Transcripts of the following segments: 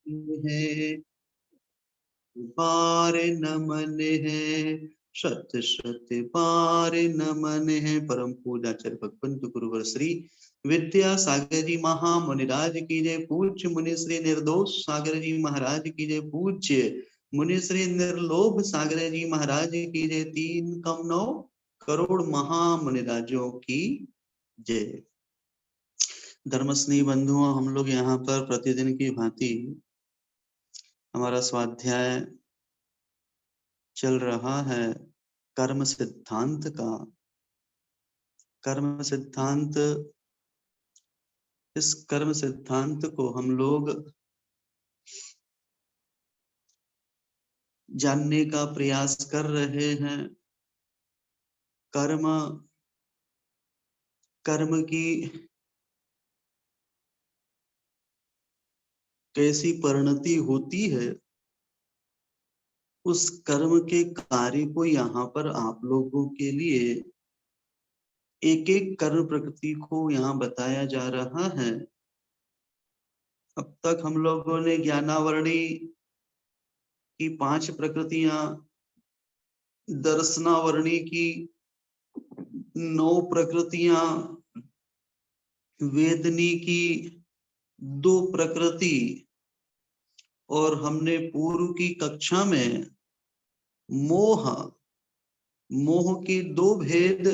है, बार नमन है, शत शत बार नमन है। परम पूजाचार्य भगवंत गुरुवर श्री विद्यासागर जी महामुनिराज की जय। पूज्य मुनि श्री निर्दोष सागर जी महाराज की जय। पूज्य मुनि श्री निर्लोभ सागर जी महाराज की जय। 3 करोड़ महामुनिराजों की जय। धर्मस्नेही बंधुओं, हम लोग यहाँ पर प्रतिदिन की भांति हमारा स्वाध्याय चल रहा है कर्म सिद्धांत का। कर्म सिद्धांत, इस कर्म सिद्धांत को हम लोग जानने का प्रयास कर रहे हैं। कर्म, कर्म की कैसी परिणति होती है, उस कर्म के कार्य को यहाँ पर आप लोगों के लिए एक एक कर्म प्रकृति को यहाँ बताया जा रहा है। अब तक हम लोगों ने ज्ञानावरणी की 5 प्रकृतियां, दर्शनावरणी की 9 प्रकृतियां, वेदनी की 2 प्रकृति, और हमने पूर्व की कक्षा में मोह, मोह के 2 भेद,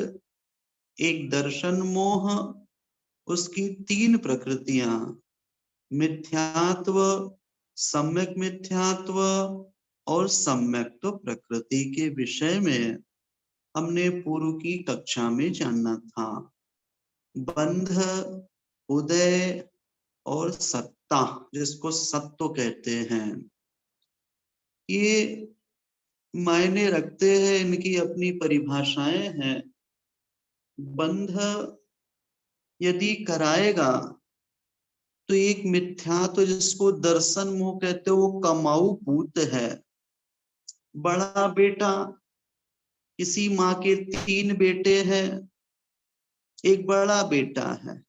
एक दर्शन मोह, उसकी 3 प्रकृतियां, मिथ्यात्व, सम्यक मिथ्यात्व और सम्यक्त्व प्रकृति के विषय में हमने पूर्व की कक्षा में जानना था। बंध, उदय और सत्ता, जिसको सत्व कहते हैं, ये मायने रखते हैं, इनकी अपनी परिभाषाएं हैं। बंध यदि कराएगा तो एक मिथ्यात्व, जिसको दर्शन मोह कहते हैं, वो कमाऊ पूत है। बड़ा बेटा, किसी माँ के 3 बेटे हैं, एक बड़ा बेटा है,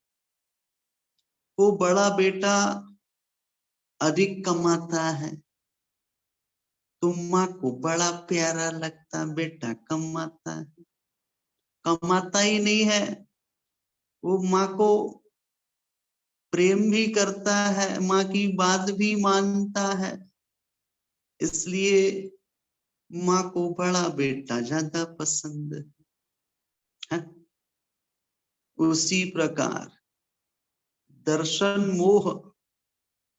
वो बड़ा बेटा अधिक कमाता है, तो माँ को बड़ा प्यारा लगता, बेटा कमाता है। कमाता ही नहीं है, वो माँ को प्रेम भी करता है, माँ की बात भी मानता है, इसलिए माँ को बड़ा बेटा ज्यादा पसंद है। उसी प्रकार दर्शन मोह,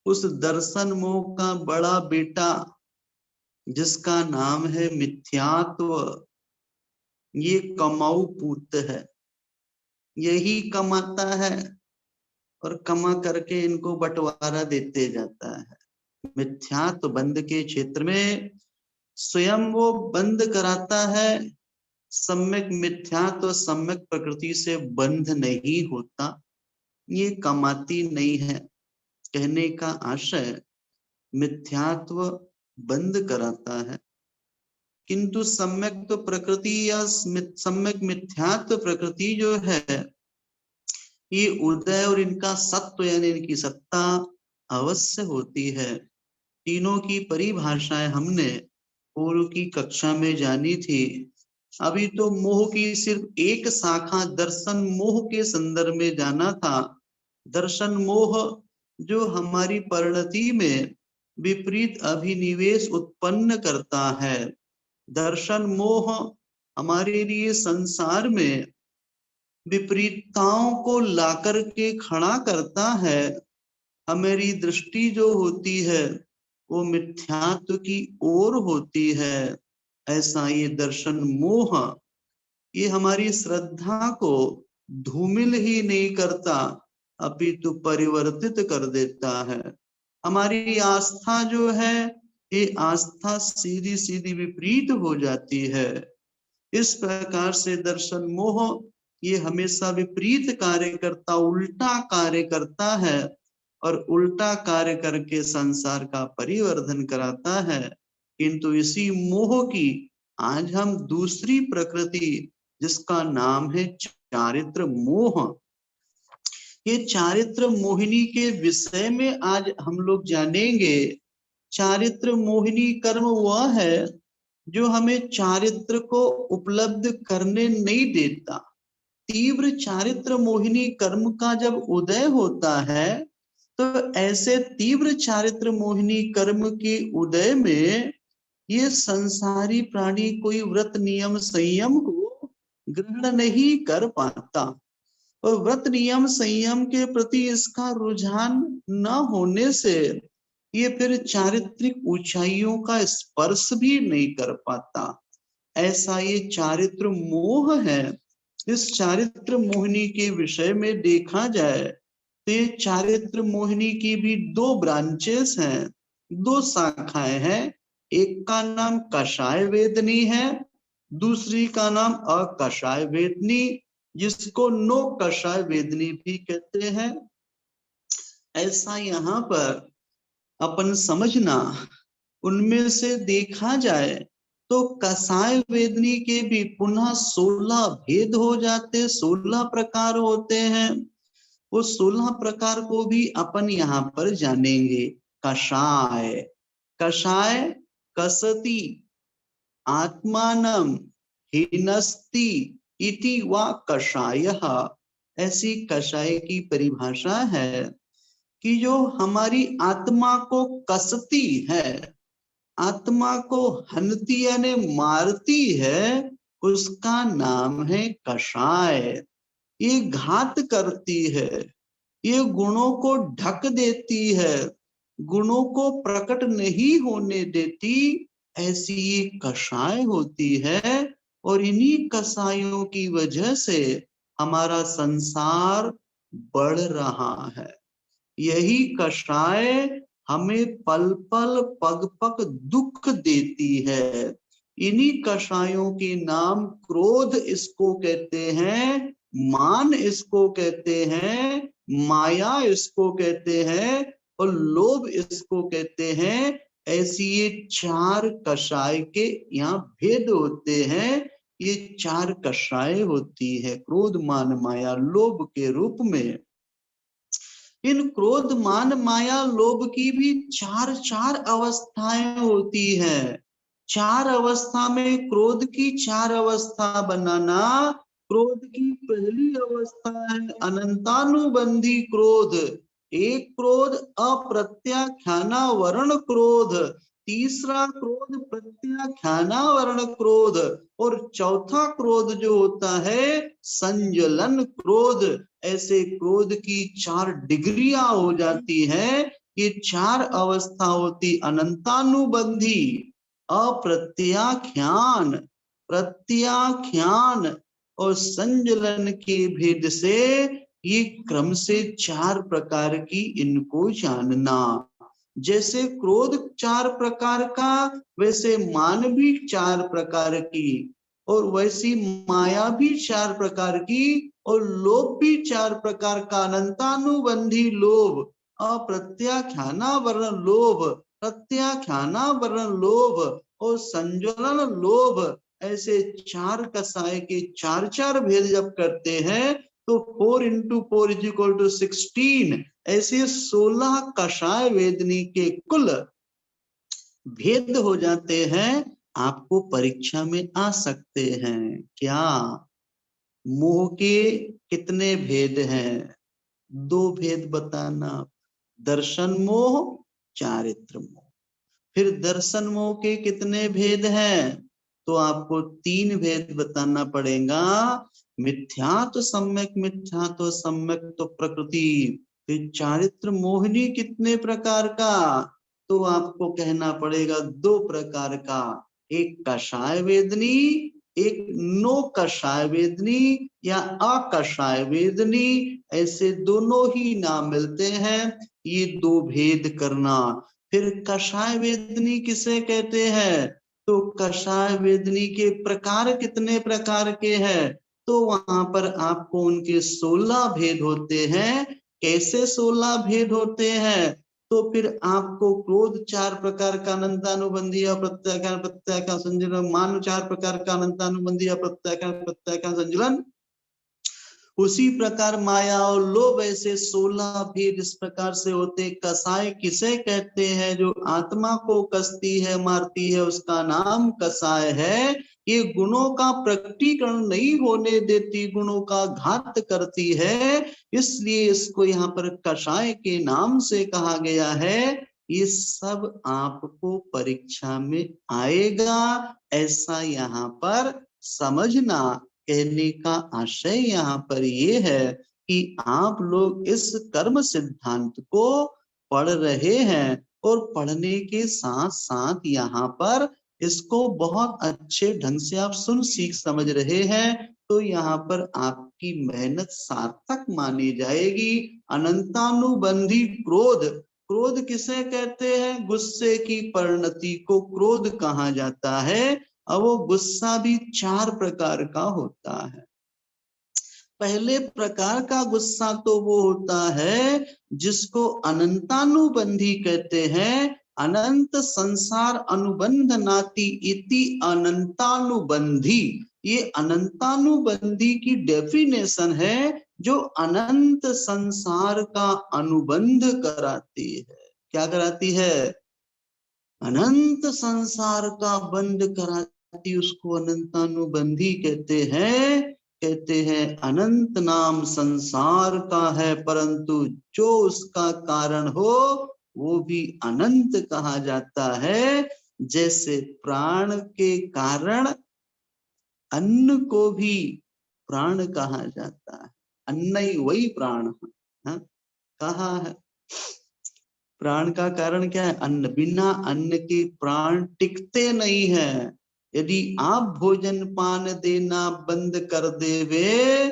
उस दर्शन मोह का बड़ा बेटा जिसका नाम है मिथ्यात्व, ये कमाऊ पूत है, यही कमाता है और कमा करके इनको बंटवारा देते जाता है। मिथ्यात्व बंद के क्षेत्र में स्वयं वो बंद कराता है। सम्यक मिथ्यात्व सम्यक प्रकृति से बंध नहीं होता, ये कमाती नहीं है। कहने का आशय, मिथ्यात्व बंद कराता है, किंतु सम्यक तो प्रकृति या सम्यक मिथ्यात्व प्रकृति जो है, ये उदय और इनका सत्व यानी इनकी सत्ता अवश्य होती है। तीनों की परिभाषाएं हमने पूर्व की कक्षा में जानी थी। अभी तो मोह की सिर्फ एक शाखा दर्शन मोह के संदर्भ में जाना था। दर्शन मोह जो हमारी परिणति में विपरीत अभिनिवेश उत्पन्न करता है। दर्शन मोह हमारे लिए संसार में विपरीतताओं को लाकर के खड़ा करता है। हमारी दृष्टि जो होती है वो मिथ्यात्व की ओर होती है। ऐसा ये दर्शन मोह, ये हमारी श्रद्धा को धूमिल ही नहीं करता, अपितु परिवर्तित कर देता है। हमारी आस्था जो है, ये आस्था सीधी सीधी विपरीत हो जाती है। इस प्रकार से दर्शन मोह ये हमेशा विपरीत कार्य करता, उल्टा कार्य करता है और उल्टा कार्य करके संसार का परिवर्धन कराता है। किंतु इसी मोह की आज हम दूसरी प्रकृति, जिसका नाम है चारित्र मोह, ये चारित्र मोहिनी के विषय में आज हम लोग जानेंगे। चारित्र मोहिनी कर्म वह है जो हमें चारित्र को उपलब्ध करने नहीं देता। तीव्र चारित्र मोहिनी कर्म का जब उदय होता है तो ऐसे तीव्र चारित्र मोहिनी कर्म के उदय में ये संसारी प्राणी कोई व्रत नियम संयम को ग्रहण नहीं कर पाता, और व्रत नियम संयम के प्रति इसका रुझान न होने से ये फिर चारित्रिक ऊंचाइयों का स्पर्श भी नहीं कर पाता। ऐसा ये चारित्र मोह है। इस चारित्र मोहिनी के विषय में देखा जाए तो ये चारित्र मोहिनी की भी दो ब्रांचेस हैं, दो शाखाएं हैं। एक का नाम कषाय वेदनी है, दूसरी का नाम अकषाय वेदनी, जिसको नो कषाय वेदनी भी कहते हैं। ऐसा यहाँ पर अपन समझना। उनमें से देखा जाए तो कषाय वेदनी के भी पुनः 16 भेद हो जाते, 16 प्रकार होते हैं। वो 16 प्रकार को भी अपन यहाँ पर जानेंगे। कषाय, कषाय कसति आत्मानम हिनस्ति इति वा कषायः। ऐसी कषाय की परिभाषा है कि जो हमारी आत्मा को कसती है, आत्मा को हनती यानी मारती है, उसका नाम है कषाय। ये घात करती है, ये गुणों को ढक देती है, गुणों को प्रकट नहीं होने देती, ऐसी ये कषाय होती है। और इन्हीं कषायों की वजह से हमारा संसार बढ़ रहा है। यही कषाय हमें पल पल पग पग दुख देती है। इन्हीं कषायों के नाम क्रोध इसको कहते हैं, मान इसको कहते हैं, माया इसको कहते हैं, और लोभ इसको कहते हैं। ऐसी ये 4 कषाय के यहाँ भेद होते हैं। ये 4 कषाय होती है क्रोध मान माया लोभ के रूप में। इन क्रोध मान माया लोभ की भी 4 अवस्थाएं होती हैं। 4 अवस्था में क्रोध की 4 अवस्था बनाना। क्रोध की पहली अवस्था है अनंतानुबंधी क्रोध। एक क्रोध अप्रत्याख्यानावरण क्रोध, तीसरा क्रोध प्रत्याख्यानावरण क्रोध, और चौथा क्रोध जो होता है संजलन क्रोध। ऐसे क्रोध की 4 डिग्रियां हो जाती है। ये 4 अवस्था होती अनंतानुबंधी, अप्रत्याख्यान, प्रत्याख्यान और संजलन के भेद से ये क्रम से 4 प्रकार की इनको जानना। जैसे क्रोध 4 प्रकार का, वैसे मान भी 4 प्रकार की, और वैसी माया भी 4 प्रकार की, और लोभ भी 4 प्रकार का। अनंतानुबंधी लोभ, अप्रत्याख्यानावरण लोभ, प्रत्याख्यानावरण लोभ और संज्वलन लोभ। ऐसे 4 कषाय के 4 भेद जब करते हैं तो 4 into 4 = 16। ऐसे 16 कषाय वेदनी के कुल भेद हो जाते हैं। आपको परीक्षा में आ सकते हैं। क्या मोह के कितने भेद हैं? 2 भेद बताना। दर्शन मोह, चारित्र मोह। फिर दर्शन मोह के कितने भेद हैं? तो आपको 3 भेद बताना पड़ेगा। मिथ्यात्व सम्यक, मिथ्यात्व सम्यक तो प्रकृति। फिर चारित्र मोहिनी कितने प्रकार का? तो आपको कहना पड़ेगा 2 प्रकार का। एक कषाय वेदनी, एक नो कषाय वेदनी या अकषाय वेदनी। ऐसे दोनों ही नाम मिलते हैं। ये 2 भेद करना। फिर कषाय वेदनी किसे कहते हैं? तो कषाय वेदनी के प्रकार कितने प्रकार के हैं? तो वहां पर आपको उनके 16 भेद होते हैं। कैसे 16 भेद होते हैं? तो फिर आपको क्रोध 4 प्रकार का अनंतानुबंधी, अप्रत्याख्यान, प्रत्याख्यान, संजलन। मान 4 प्रकार का अनंतानुबंधी, अप्रत्याख्यान, प्रत्याख्यान, संजलन। उसी प्रकार माया और लोभ ऐसे 16 भेद इस प्रकार से होते। कसाय किसे कहते हैं? जो आत्मा को कसती है, मारती है, उसका नाम कसाय है। ये गुणों का प्रकटीकरण नहीं होने देती, गुणों का घात करती है, इसलिए इसको यहाँ पर कसाय के नाम से कहा गया है। ये सब आपको परीक्षा में आएगा, ऐसा यहाँ पर समझना। कहने का आशय यहाँ पर ये है कि आप लोग इस कर्म सिद्धांत को पढ़ रहे हैं और पढ़ने के साथ साथ यहाँ पर इसको बहुत अच्छे ढंग से आप सुन सीख समझ रहे हैं, तो यहाँ पर आपकी मेहनत सार्थक मानी जाएगी। अनंतानुबंधी क्रोध, क्रोध किसे कहते हैं? गुस्से की परिणति को क्रोध कहा जाता है। अब वो गुस्सा भी 4 प्रकार का होता है। पहले प्रकार का गुस्सा तो वो होता है जिसको अनंतानुबंधी कहते हैं। अनंत संसार अनुबंध नाति इति अनंतानुबंधी। ये अनंतानुबंधी की डेफिनेशन है, जो अनंत संसार का अनुबंध कराती है। क्या कराती है? अनंत संसार का बंध कराती, उसको अनंतानुबंधी कहते हैं। कहते हैं अनंत नाम संसार का है, परंतु जो उसका कारण हो वो भी अनंत कहा जाता है। जैसे प्राण के कारण अन्न को भी प्राण कहा जाता है। अन्न ही वही प्राण है। कहा है प्राण का कारण क्या है? अन्न। बिना अन्न के प्राण टिकते नहीं है। यदि आप भोजन पान देना बंद कर देवे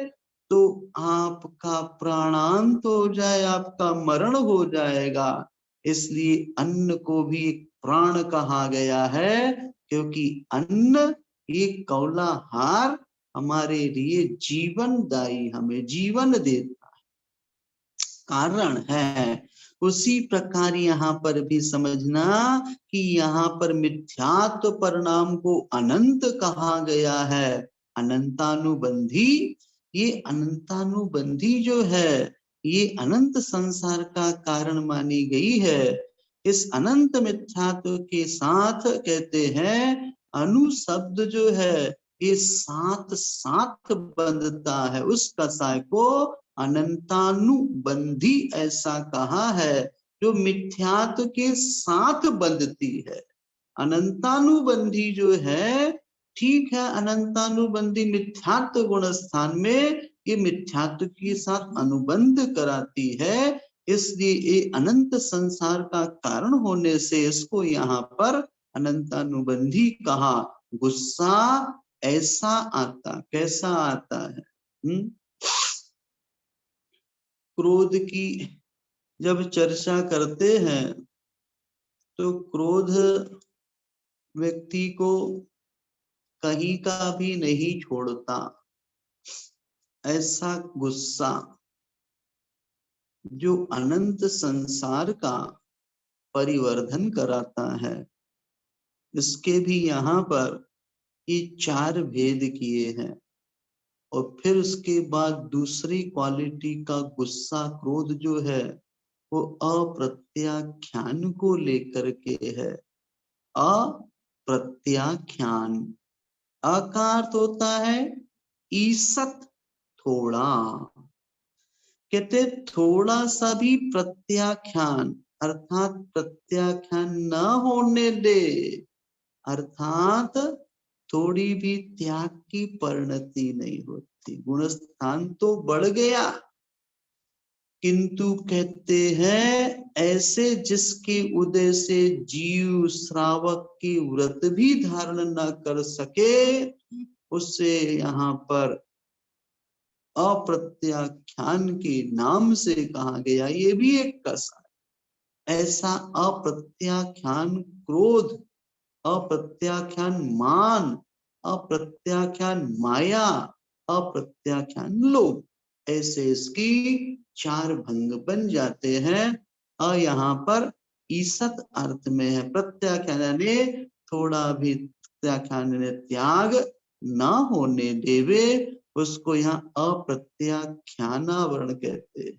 तो आपका प्राणांत हो जाए, आपका मरण हो जाएगा। इसलिए अन्न को भी प्राण कहा गया है, क्योंकि अन्न ये कौलाहार हमारे लिए जीवनदायी, हमें जीवन देता कारण है। उसी प्रकार यहाँ पर भी समझना कि यहाँ पर मिथ्यात्व परिणाम को अनंत कहा गया है। अनंतानुबंधी, ये अनंतानुबंधी जो है ये अनंत संसार का कारण मानी गई है। इस अनंत मिथ्यात्व के साथ कहते हैं अनु शब्द जो है ये साथ साथ बंधता है। उस कसाय को अनंतानुबंधी ऐसा कहा है, जो मिथ्यात्व के साथ बंधती है। अनंतानुबंधी जो है, ठीक है, अनंतानुबंधी मिथ्यात्व गुण स्थान में ये मिथ्यात्व के साथ अनुबंध कराती है, इसलिए ये अनंत संसार का कारण होने से इसको यहाँ पर अनंतानुबंधी कहा। गुस्सा ऐसा आता, कैसा आता है? क्रोध की जब चर्चा करते हैं तो क्रोध व्यक्ति को कहीं का भी नहीं छोड़ता। ऐसा गुस्सा जो अनंत संसार का परिवर्धन कराता है। इसके भी यहाँ पर ये 4 भेद किए हैं। और फिर उसके बाद दूसरी क्वालिटी का गुस्सा, क्रोध जो है वो अप्रत्याख्यान को लेकर के है। अप्रत्याख्यान, अ का अर्थ होता है ईसत, थोड़ा। कहते थोड़ा सा भी प्रत्याख्यान, अर्थात प्रत्याख्यान न होने दे, अर्थात थोड़ी भी त्याग की परिणति नहीं होती। गुणस्थान तो बढ़ गया, किंतु कहते हैं ऐसे जिसके उदय से जीव श्रावक के व्रत भी धारण न कर सके, उससे यहाँ पर अप्रत्याख्यान के नाम से कहा गया। ये भी एक कसा है। ऐसा अप्रत्याख्यान क्रोध, अप्रत्याख्यान मान, अप्रत्याख्यान माया, अप्रत्याख्यान लोभ, ऐसे इसकी 4 भंग बन जाते हैं। यहाँ पर ईसत अर्थ में है। प्रत्याख्यान यानी थोड़ा भी प्रत्याख्यान त्याग ना होने देवे, उसको यहाँ अप्रत्याख्यानावरण कहते।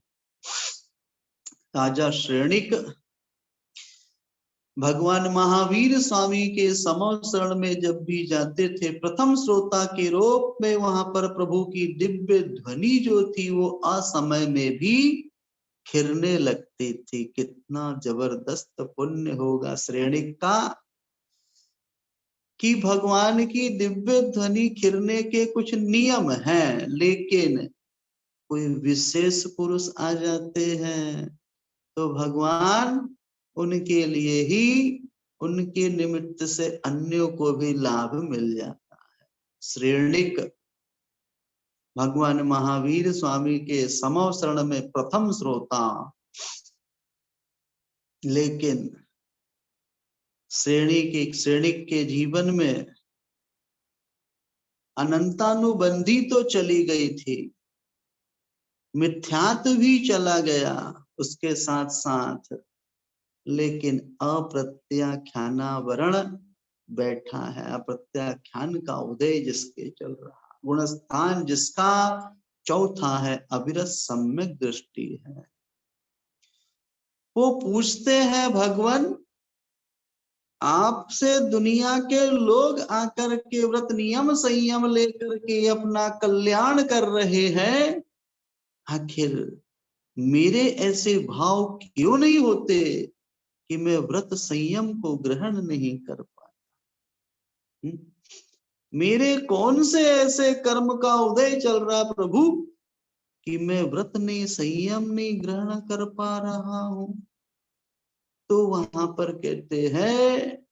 राजा श्रेणिक भगवान महावीर स्वामी के समव शरण में जब भी जाते थे, प्रथम श्रोता के रूप में वहां पर प्रभु की दिव्य ध्वनि जो थी वो असमय में भी खिरने लगती थी। कितना जबरदस्त पुण्य होगा श्रेणिक का कि भगवान की दिव्य ध्वनि खिरने के कुछ नियम हैं, लेकिन कोई विशेष पुरुष आ जाते हैं तो भगवान उनके लिए ही, उनके निमित्त से अन्यों को भी लाभ मिल जाता है। श्रेणिक भगवान महावीर स्वामी के समव शरण में प्रथम श्रोता, लेकिन श्रेणिक के जीवन में अनंतानुबंधी तो चली गई थी, मिथ्यात्व भी चला गया उसके साथ साथ, लेकिन अप्रत्याख्यानावरण बैठा है। अप्रत्याख्यान का उदय जिसके चल रहा, गुणस्थान जिसका चौथा है, अविरत सम्यक दृष्टि है। वो पूछते हैं भगवान, आपसे दुनिया के लोग आकर के व्रत नियम संयम लेकर के अपना कल्याण कर रहे हैं, आखिर मेरे ऐसे भाव क्यों नहीं होते कि मैं व्रत संयम को ग्रहण नहीं कर पाता? मेरे कौन से ऐसे कर्म का उदय चल रहा प्रभु कि मैं व्रत नहीं संयम नहीं ग्रहण कर पा रहा हूं? तो वहां पर कहते हैं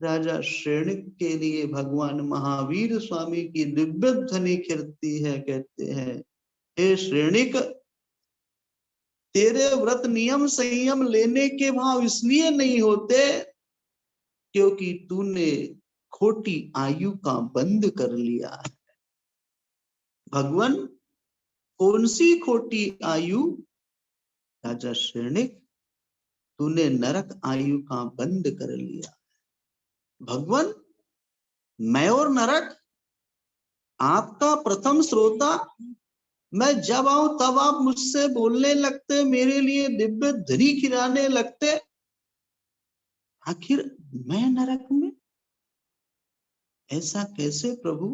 राजा श्रेणिक के लिए भगवान महावीर स्वामी की दिव्य ध्वनि खिरती है। कहते हैं, हे श्रेणिक, तेरे व्रत नियम संयम लेने के भाव इसलिए नहीं होते क्योंकि तूने खोटी आयु का बंद कर लिया है। भगवान, कौन सी खोटी आयु? राजा श्रेणिक, तूने नरक आयु का बंद कर लिया। भगवान, मैं और नरक, आपका प्रथम श्रोता, मैं जब आऊं तब आप मुझसे बोलने लगते, मेरे लिए दिव्य ध्वनि खिलाने लगते, आखिर मैं नरक में? ऐसा कैसे प्रभु?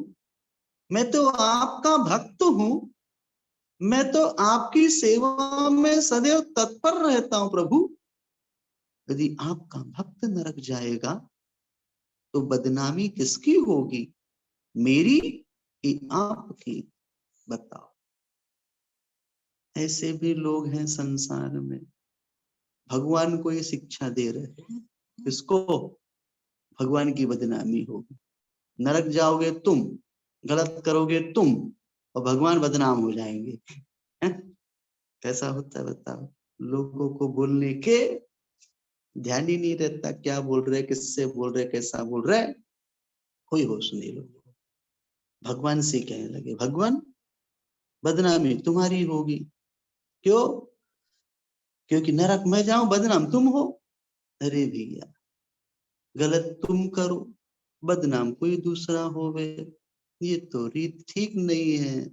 मैं तो आपका भक्त हूं, मैं तो आपकी सेवा में सदैव तत्पर रहता हूं प्रभु। यदि आपका भक्त नरक जाएगा तो बदनामी किसकी होगी, मेरी कि आपकी? बताओ। ऐसे भी लोग हैं संसार में, भगवान को ये शिक्षा दे रहे हैं, इसको भगवान की बदनामी होगी, नरक जाओगे तुम, गलत करोगे तुम, और भगवान बदनाम हो जाएंगे। कैसा होता है बताओ? लोगों को बोलने के ध्यान ही नहीं रहता, क्या बोल रहे, किससे बोल रहे, कैसा बोल रहे, कोई होश नहीं लोगों को। भगवान से कहने लगे, भगवान बदनामी तुम्हारी होगी। क्यों? क्योंकि नरक में जाऊं, बदनाम तुम हो। अरे भैया, गलत तुम करो, बदनाम कोई दूसरा होवे, ये तो रीत ठीक नहीं है।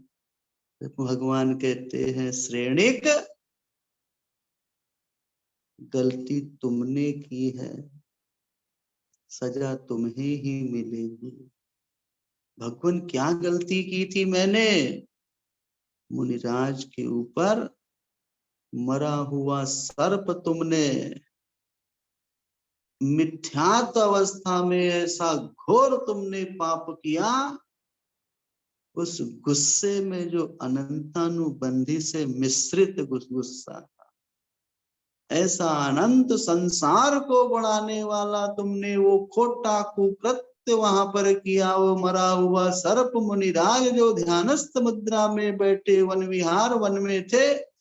भगवान कहते हैं, श्रेणिक, गलती तुमने की है, सजा तुम्हें ही मिलेगी। भगवान, क्या गलती की थी मैंने? मुनिराज के ऊपर मरा हुआ सर्प तुमने मिथ्यात्व अवस्था में ऐसा घोर तुमने पाप किया, उस गुस्से में जो अनंतानुबंधी से मिश्रित गुस्सा था, ऐसा अनंत संसार को बढ़ाने वाला तुमने वो खोटा कुकृत्य वहां पर किया। वो मरा हुआ सर्प मुनिराज जो ध्यानस्थ मुद्रा में बैठे वन विहार वन में थे,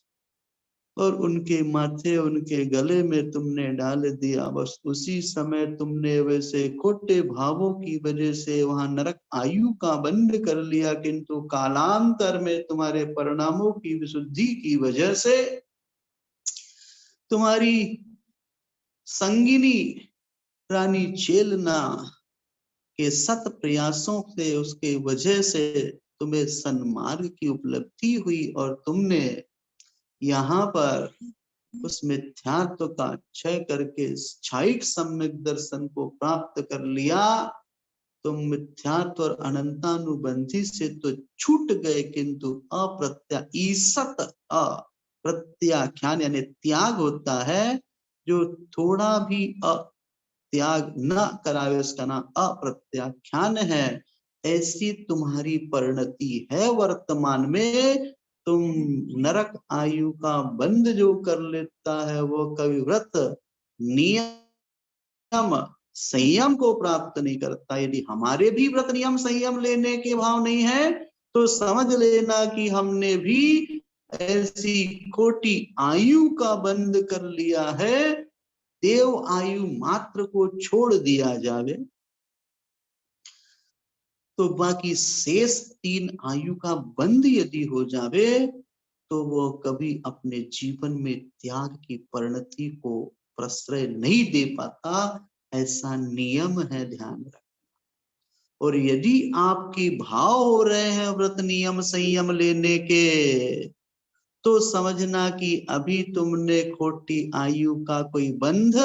और उनके माथे उनके गले में तुमने डाल दिया। बस उसी समय तुमने वैसे खोटे भावों की वजह से वहां नरक आयु का बंद कर लिया, किंतु कालांतर में तुम्हारे परिणामों की विशुद्धि की वजह से, तुम्हारी संगिनी रानी चेलना के सत प्रयासों से, उसके वजह से तुम्हें सन्मार्ग की उपलब्धि हुई और तुमने यहाँ पर उस मिथ्यात्व का क्षय करके क्षायिक सम्यक दर्शन को प्राप्त कर लिया। तुम मिथ्यात्व और अनंतानुबंधी से तो छूट गए, किंतु अप्रत्याईसत अप्रत्याख्यान यानी त्याग होता है, जो थोड़ा भी त्याग न करावे उसका नाम अप्रत्याख्यान है। ऐसी तुम्हारी परिणति है वर्तमान में। तुम नरक आयु का बंध जो कर लेता है वो कभी व्रत नियम संयम को प्राप्त नहीं करता। यदि हमारे भी व्रत नियम संयम लेने के भाव नहीं है तो समझ लेना कि हमने भी ऐसी खोटी आयु का बंध कर लिया है। देव आयु मात्र को छोड़ दिया जावे तो बाकी शेष 3 आयु का बंध यदि हो जावे तो वो कभी अपने जीवन में त्याग की परिणति को प्रश्रय नहीं दे पाता। ऐसा नियम है, ध्यान रखना। और यदि आपके भाव हो रहे हैं व्रत नियम संयम लेने के तो समझना कि अभी तुमने खोटी आयु का कोई बंध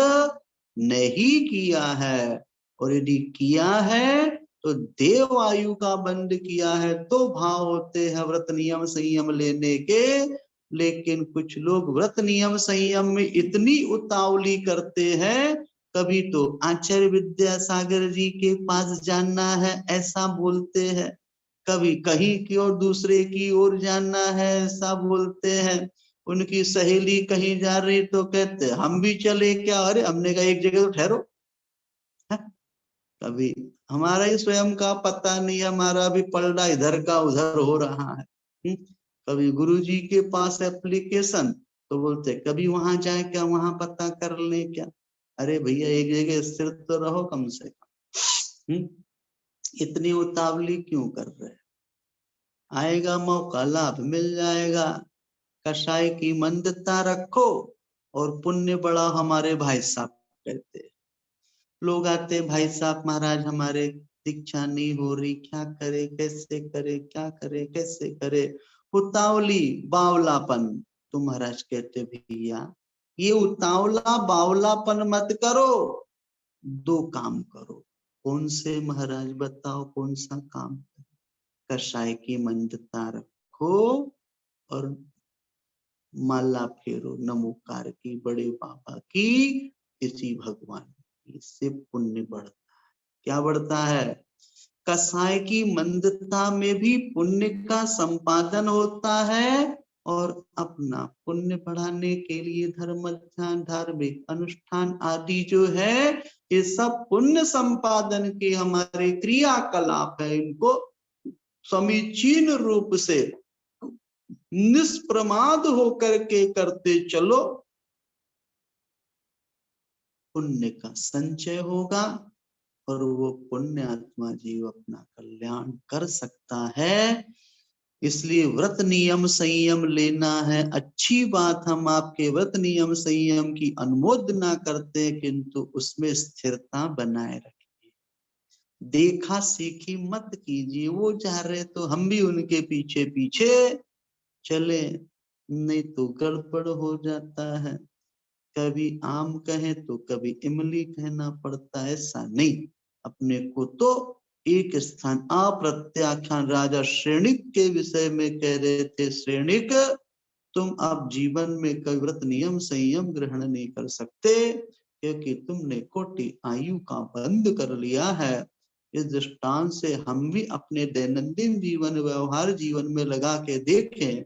नहीं किया है। और यदि किया है तो देव आयु का बंध किया है तो भाव होते हैं व्रत नियम संयम लेने के। लेकिन कुछ लोग व्रत नियम संयम में इतनी उतावली करते हैं, कभी तो आचार्य विद्यासागर जी के पास जानना है ऐसा बोलते हैं, कभी कहीं की और दूसरे की ओर जानना है ऐसा बोलते हैं। उनकी सहेली कहीं जा रही तो कहते हम भी चले क्या? अरे हमने कहा एक जगह तो ठहरो। कभी हमारा ही स्वयं का पता नहीं, हमारा भी पलड़ा इधर का उधर हो रहा है। कभी गुरुजी के पास एप्लीकेशन तो बोलते कभी वहां जाए क्या, वहां पता कर ले क्या। अरे भैया एक जगह स्थिर तो रहो कम से कम। इतनी उतावली क्यों कर रहे? आएगा मौका, लाभ मिल जाएगा। कषाय की मंदता रखो और पुण्य बड़ा हमारे भाई साहब कहते। लोग आते, भाई साहब महाराज हमारे दीक्षा नहीं हो रही, क्या करे कैसे करे, क्या करे कैसे करे। उतावली बावलापन। तो महाराज कहते भैया ये उतावला बावलापन मत करो, 2 काम करो। कौन से महाराज बताओ, कौन सा काम? कषाय की मंदता रखो और माला फेरो नमोकार की, बड़े बाबा की, किसी भगवान की। इससे पुण्य बढ़ता है। क्या बढ़ता है? कषाय की मंदता में भी पुण्य का संपादन होता है। और अपना पुण्य बढ़ाने के लिए धर्म ध्यान धार्मिक अनुष्ठान आदि जो है ये सब पुण्य संपादन के हमारे क्रियाकलाप है। इनको समीचीन रूप से निष्प्रमाद होकर के करते चलो, पुण्य का संचय होगा और वो पुण्य आत्मा जीव अपना कल्याण कर सकता है। इसलिए व्रत नियम संयम लेना है, अच्छी बात। हम आपके व्रत नियम संयम की अनुमोदना करते हैं, किंतु उसमें स्थिरता बनाए रखिए। देखा सीखी मत कीजिए। वो जा रहे तो हम भी उनके पीछे पीछे चले, नहीं तो गड़बड़ हो जाता है। कभी आम कहे तो कभी इमली कहना पड़ता है, ऐसा नहीं। अपने को तो एक स्थान अप्रत्याख्यान राजा श्रेणिक के विषय में कह रहे थे, श्रेणिक तुम अब जीवन में कभी व्रत नियम संयम ग्रहण नहीं कर सकते क्योंकि तुमने कोटि आयु का बंध कर लिया है। इस दृष्टांत से हम भी अपने दैनंदिन जीवन व्यवहार जीवन में लगा के देखें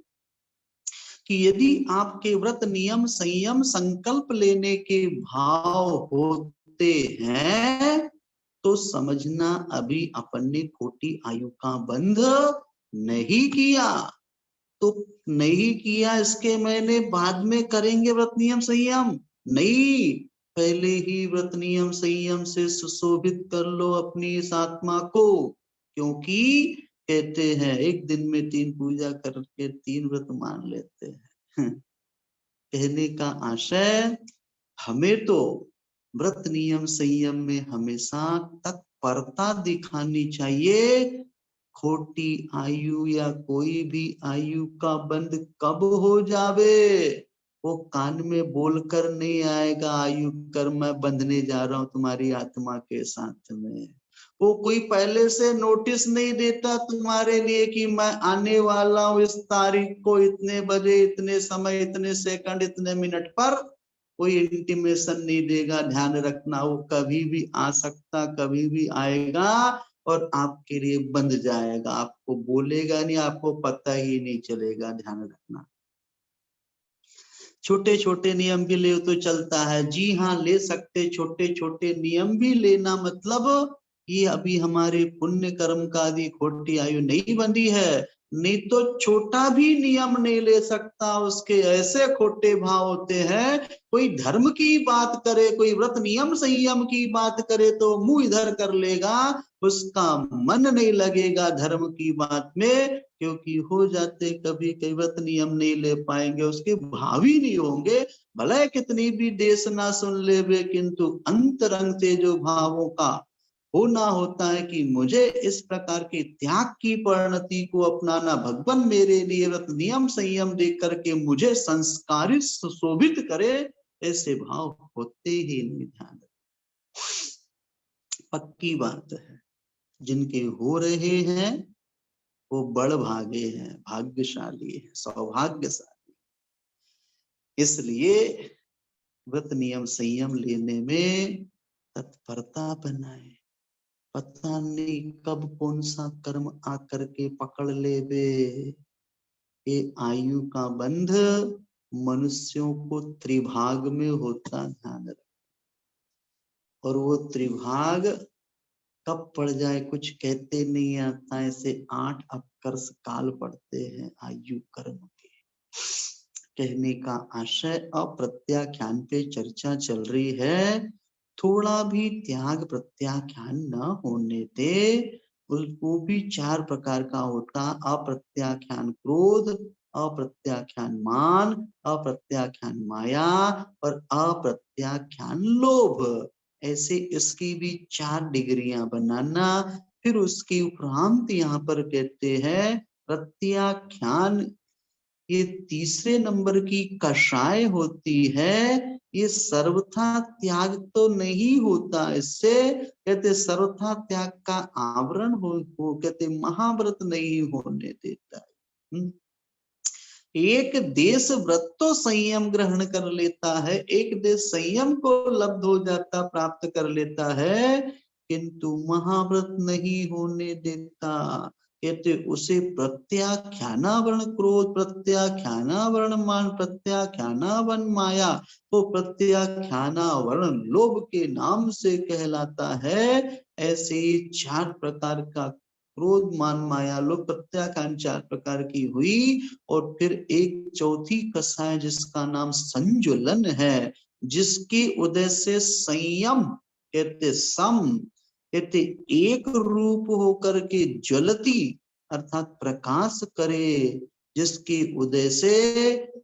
कि यदि आपके व्रत नियम संयम संकल्प लेने के भाव होते हैं तो समझना अभी अपन ने खोटी आयु का बंध नहीं किया। तो नहीं किया इसके मैंने बाद में करेंगे व्रत नियम संयम नहीं, पहले ही व्रत नियम संयम से सुशोभित कर लो अपनी इस आत्मा को। क्योंकि कहते हैं एक दिन में 3 पूजा करके 3 व्रत मान लेते हैं। कहने का आशय हमें तो व्रत नियम संयम में हमेशा तत्परता दिखानी चाहिए। खोटी आयु या कोई भी आयु का बंध कब हो जावे, वो कान में बोलकर नहीं आएगा आयु कर मैं बंधने जा रहा हूं तुम्हारी आत्मा के साथ में। वो कोई पहले से नोटिस नहीं देता तुम्हारे लिए कि मैं आने वाला हूं इस तारीख को इतने बजे इतने समय इतने सेकंड इतने मिनट पर, कोई इंटीमेशन नहीं देगा। ध्यान रखना, वो कभी भी आ सकता कभी भी आएगा और आपके लिए बंध जाएगा, आपको बोलेगा नहीं, आपको पता ही नहीं चलेगा। ध्यान रखना, छोटे छोटे नियम भी ले तो चलता है, जी हाँ ले सकते, छोटे छोटे नियम भी लेना, मतलब ये अभी हमारे पुण्य कर्म का आदि खोटी आयु नहीं बंधी है, नहीं तो छोटा भी नियम नहीं ले सकता, उसके ऐसे खोटे भाव होते हैं। कोई धर्म की बात करे, कोई व्रत नियम संयम की बात करे तो मुंह इधर कर लेगा, उसका मन नहीं लगेगा धर्म की बात में, क्योंकि हो जाते कभी कई व्रत नियम नहीं ले पाएंगे, उसके भाव ही नहीं होंगे। भले कितनी भी देश ना सुन ले वे, किंतु अंतरंग से जो भावों का होना होता है कि मुझे इस प्रकार के त्याग की परिणति को अपनाना, भगवान मेरे लिए व्रत नियम संयम देख करके मुझे संस्कारित सुशोभित करे, ऐसे भाव होते ही नहीं। ध्यान पक्की बात है, जिनके हो रहे हैं वो बड़ भागे हैं, भाग्यशाली है, सौभाग्यशाली। इसलिए व्रत नियम संयम लेने में तत्परता बनाए, पता नहीं कब कौन सा कर्म आकर के पकड़ ले बे। ये आयु का बंध मनुष्यों को त्रिभाग में होता, ध्यान रख, और वो त्रिभाग कब पड़ जाए कुछ कहते नहीं आता, ऐसे 8 अपकर्ष काल पड़ते हैं आयु कर्म के। कहने का आशय, अप्रत्याख्यान पे चर्चा चल रही है, थोड़ा भी त्याग प्रत्याख्यान न होने दे। उसको भी 4 प्रकार का होता, अप्रत्याख्यान क्रोध, अप्रत्याख्यान मान, अप्रत्याख्यान माया और अप्रत्याख्यान लोभ। ऐसे इसकी भी 4 डिग्रियां बनाना। फिर उसके उपरांत यहाँ पर कहते हैं प्रत्याख्यान, ये तीसरे नंबर की कषाय होती है, ये सर्वथा त्याग तो नहीं होता, इससे कहते सर्वथा त्याग का आवरण हो कहते महाव्रत नहीं होने देता है। एक देश व्रत तो संयम ग्रहण कर लेता है, एक देश संयम को लब्ध हो जाता प्राप्त कर लेता है, किंतु महाव्रत नहीं होने देता। कहते उसे प्रत्याख्यानावरण क्रोध, प्रत्याख्यानावरण मान, प्रत्याख्यानावरण माया, तो प्रत्याख्यानावरण लोभ के नाम से कहलाता है। ऐसे 4 प्रकार का क्रोध मान माया लोभ प्रत्याख्यान 4 प्रकार की हुई। और फिर एक चौथी कषाय जिसका नाम संजुलन है, जिसके उदय से संयम कहते सम कहते एक रूप होकर के ज्वलती अर्थात प्रकाश करे, जिसके उदय से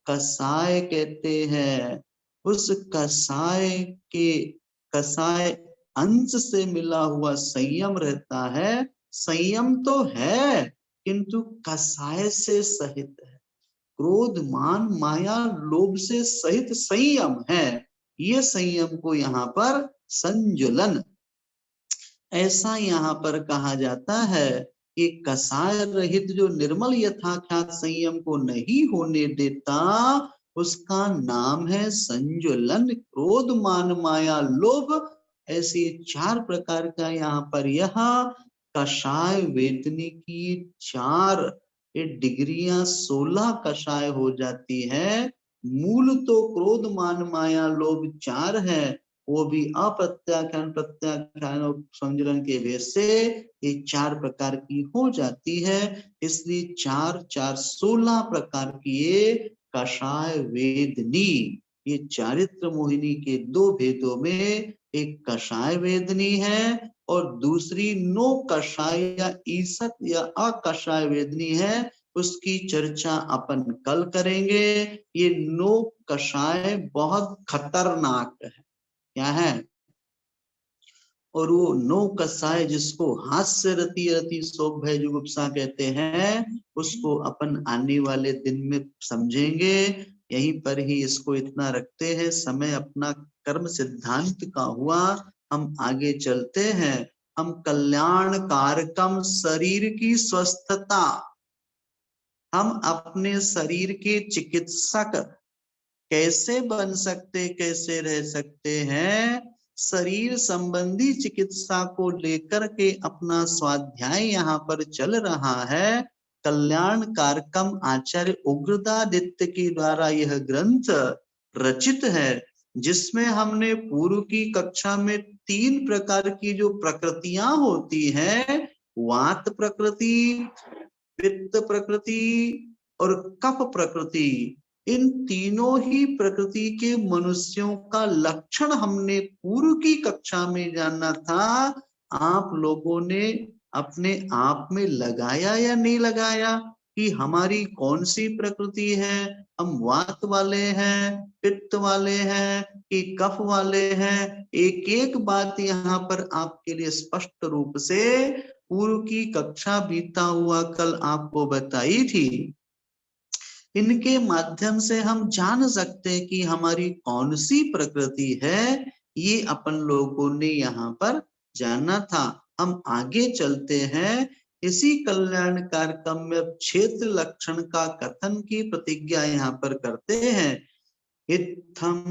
कषाय कहते हैं। उस कषाय के कषाय अंश से मिला हुआ संयम रहता है। संयम तो है किंतु कषाय से सहित है, क्रोध मान माया लोभ से सहित संयम है। ये संयम को यहाँ पर संजुलन ऐसा यहाँ पर कहा जाता है कि कषाय रहित जो निर्मल यथाख्यात संयम को नहीं होने देता, उसका नाम है संजुलन। क्रोध मान माया लोभ, ऐसे 4 प्रकार का यहाँ पर यह कषाय वेदनी की 4 डिग्रियां 16 कषाय हो जाती है। मूल तो क्रोध मान माया लोभ 4 है, वो भी अप्रत्याख्यान प्रत्याख्यान और संजुलन के भेद से ये 4 प्रकार की हो जाती है। इसलिए 4 4 16 प्रकार की ये कषाय वेदनी। ये चारित्र मोहिनी के 2 भेदों में एक कषाय वेदनी है और दूसरी नो कषाय या ईसत या अकषाय वेदनी है। उसकी चर्चा अपन कल करेंगे। ये नो कषाय बहुत खतरनाक है। क्या है? और वो नो कसाय जिसको हास्य रति रति शोक भय जुगुप्सा कहते हैं, उसको अपन आने वाले दिन में समझेंगे। यहीं पर ही इसको इतना रखते हैं, समय अपना कर्म सिद्धांत का हुआ, हम आगे चलते हैं। हम कल्याण कारकम शरीर की स्वस्थता, हम अपने शरीर के चिकित्सक कैसे बन सकते, कैसे रह सकते हैं, शरीर संबंधी चिकित्सा को लेकर के अपना स्वाध्याय यहाँ पर चल रहा है। कल्याण कारकम आचार्य उग्रदादित्य के द्वारा यह ग्रंथ रचित है, जिसमें हमने पूर्व की कक्षा में 3 प्रकार की जो प्रकृतियां होती हैं, वात प्रकृति, पित्त प्रकृति और कफ प्रकृति, इन तीनों ही प्रकृति के मनुष्यों का लक्षण हमने पूर्व की कक्षा में जाना था। आप लोगों ने अपने आप में लगाया या नहीं लगाया कि हमारी कौन सी प्रकृति है, हम वात वाले हैं, पित्त वाले हैं कि कफ वाले हैं? एक एक बात यहाँ पर आपके लिए स्पष्ट रूप से पूर्व की कक्षा बीता हुआ कल आपको बताई थी। इनके माध्यम से हम जान सकते हैं कि हमारी कौन सी प्रकृति है, ये अपन लोगों ने यहाँ पर जाना था। हम आगे चलते हैं, इसी कल्याण कार्यक्रम में क्षेत्र लक्षण का कथन की प्रतिज्ञा यहाँ पर करते हैं। इत्थं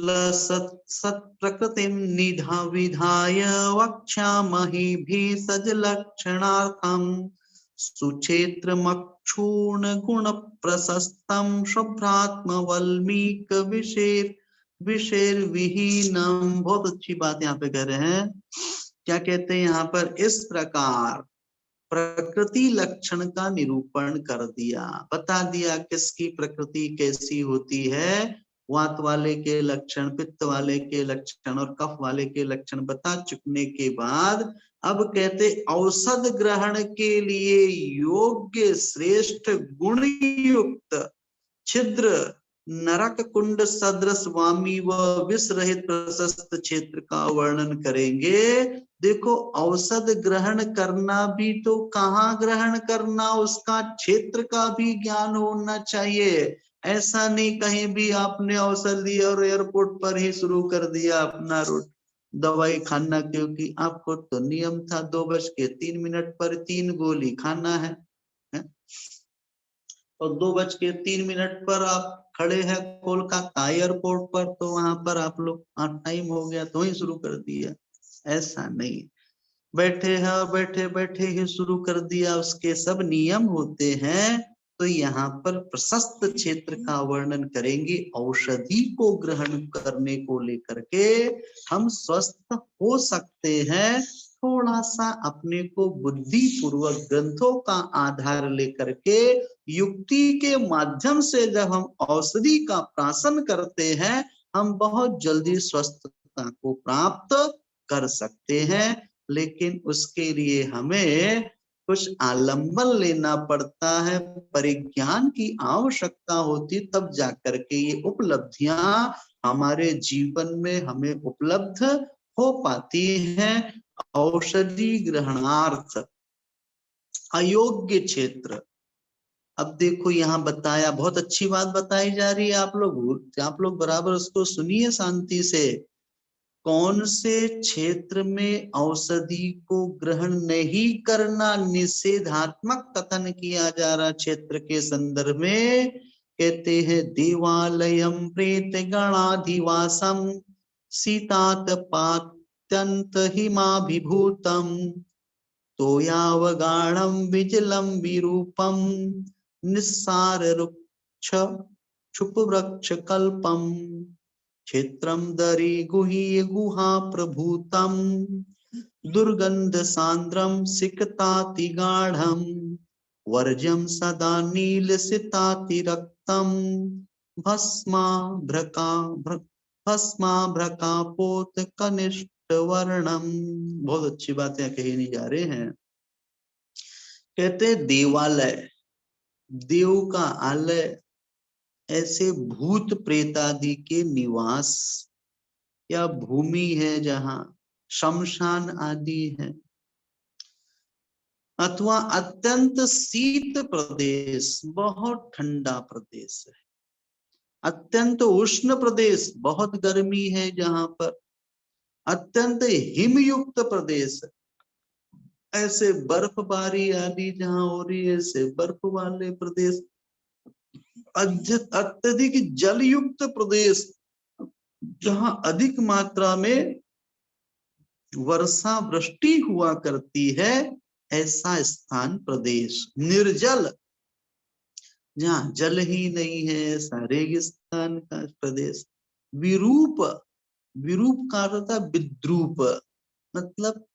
लसत् सत् प्रकृतिं निधा विधाय वक्ष्यामहि भेषज लक्षणार्थं सुक्षेत्रमक्षूर्ण गुण प्रशस्तं शुभ्रात्म वल्मीक विशेर विशेर विहीनम। बहुत अच्छी बात यहाँ पे कह रहे हैं। क्या कहते हैं यहाँ पर? इस प्रकार प्रकृति लक्षण का निरूपण कर दिया, बता दिया किसकी प्रकृति कैसी होती है। वात वाले के लक्षण, पित्त वाले के लक्षण और कफ वाले के लक्षण बता चुकने के बाद अब कहते औषध ग्रहण के लिए योग्य श्रेष्ठ गुण युक्त छिद्र नरक कुंड सदृश वामी व विष रहित प्रशस्त क्षेत्र का वर्णन करेंगे। देखो, औषध ग्रहण करना भी तो कहाँ ग्रहण करना, उसका क्षेत्र का भी ज्ञान होना चाहिए। ऐसा नहीं कहीं भी आपने औषध लिया और एयरपोर्ट पर ही शुरू कर दिया अपना रूट दवाई खाना, क्योंकि आपको तो नियम था 2:03 पर 3 गोली खाना है, और 2:03 पर आप खड़े हैं कोलकाता एयरपोर्ट पर, तो वहां पर आप लोग टाइम हो गया तो ही शुरू कर दिया। ऐसा नहीं, बैठे हैं बैठे बैठे ही शुरू कर दिया, उसके सब नियम होते हैं। तो यहाँ पर प्रशस्त क्षेत्र का वर्णन करेंगे। औषधि को ग्रहण करने को लेकर के हम स्वस्थ हो सकते हैं। थोड़ा सा अपने को बुद्धि पूर्वक ग्रंथों का आधार लेकर के युक्ति के माध्यम से जब हम औषधि का प्राशन करते हैं, हम बहुत जल्दी स्वस्थता को प्राप्त कर सकते हैं। लेकिन उसके लिए हमें कुछ आलंबन लेना पड़ता है, परिज्ञान की आवश्यकता होती, तब जाकर के ये उपलब्धियां हमारे जीवन में हमें उपलब्ध हो पाती हैं। औषधि ग्रहणार्थ अयोग्य क्षेत्र, अब देखो यहाँ बताया, बहुत अच्छी बात बताई जा रही है। आप लोग बराबर उसको सुनिए शांति से। कौन से क्षेत्र में औषधि को ग्रहण नहीं करना निषेधात्मक कथन किया जा रहा क्षेत्र के संदर्भ में? कहते हैं देवालयम प्रेत गणाधिवासम सीतात पात्यंत हिमाभिभूतम तोयावगाढ़ं विजलम विरूपम निस्सार रुक्ष क्षुप वृक्ष कल्पम क्षेत्रम दरी गुह्य गुहा प्रभूतम दुर्गंध सांद्रम सिकताति गाढ़म वर्जम सदा नील सिताति रक्तम भस्मा भ्रका पोत कनिष्ठ वर्णम। बहुत अच्छी बातें कही नहीं जा रहे हैं। कहते देवालय, देव का आलय, ऐसे भूत प्रेत आदि के निवास या भूमि है जहां शमशान आदि है। अथवा अत्यंत शीत प्रदेश, बहुत ठंडा प्रदेश है। अत्यंत उष्ण प्रदेश, बहुत गर्मी है जहां पर। अत्यंत हिमयुक्त प्रदेश, ऐसे बर्फबारी आदि जहां हो रही है, ऐसे बर्फ वाले प्रदेश। अत्यधिक जलयुक्त प्रदेश, जहां अधिक मात्रा में वर्षा वृष्टि हुआ करती है, ऐसा स्थान प्रदेश। निर्जल, जहां जल ही नहीं है, ऐसा रेगिस्तान का प्रदेश। विरूप, विरूप का अर्थ था विद्रूप, मतलब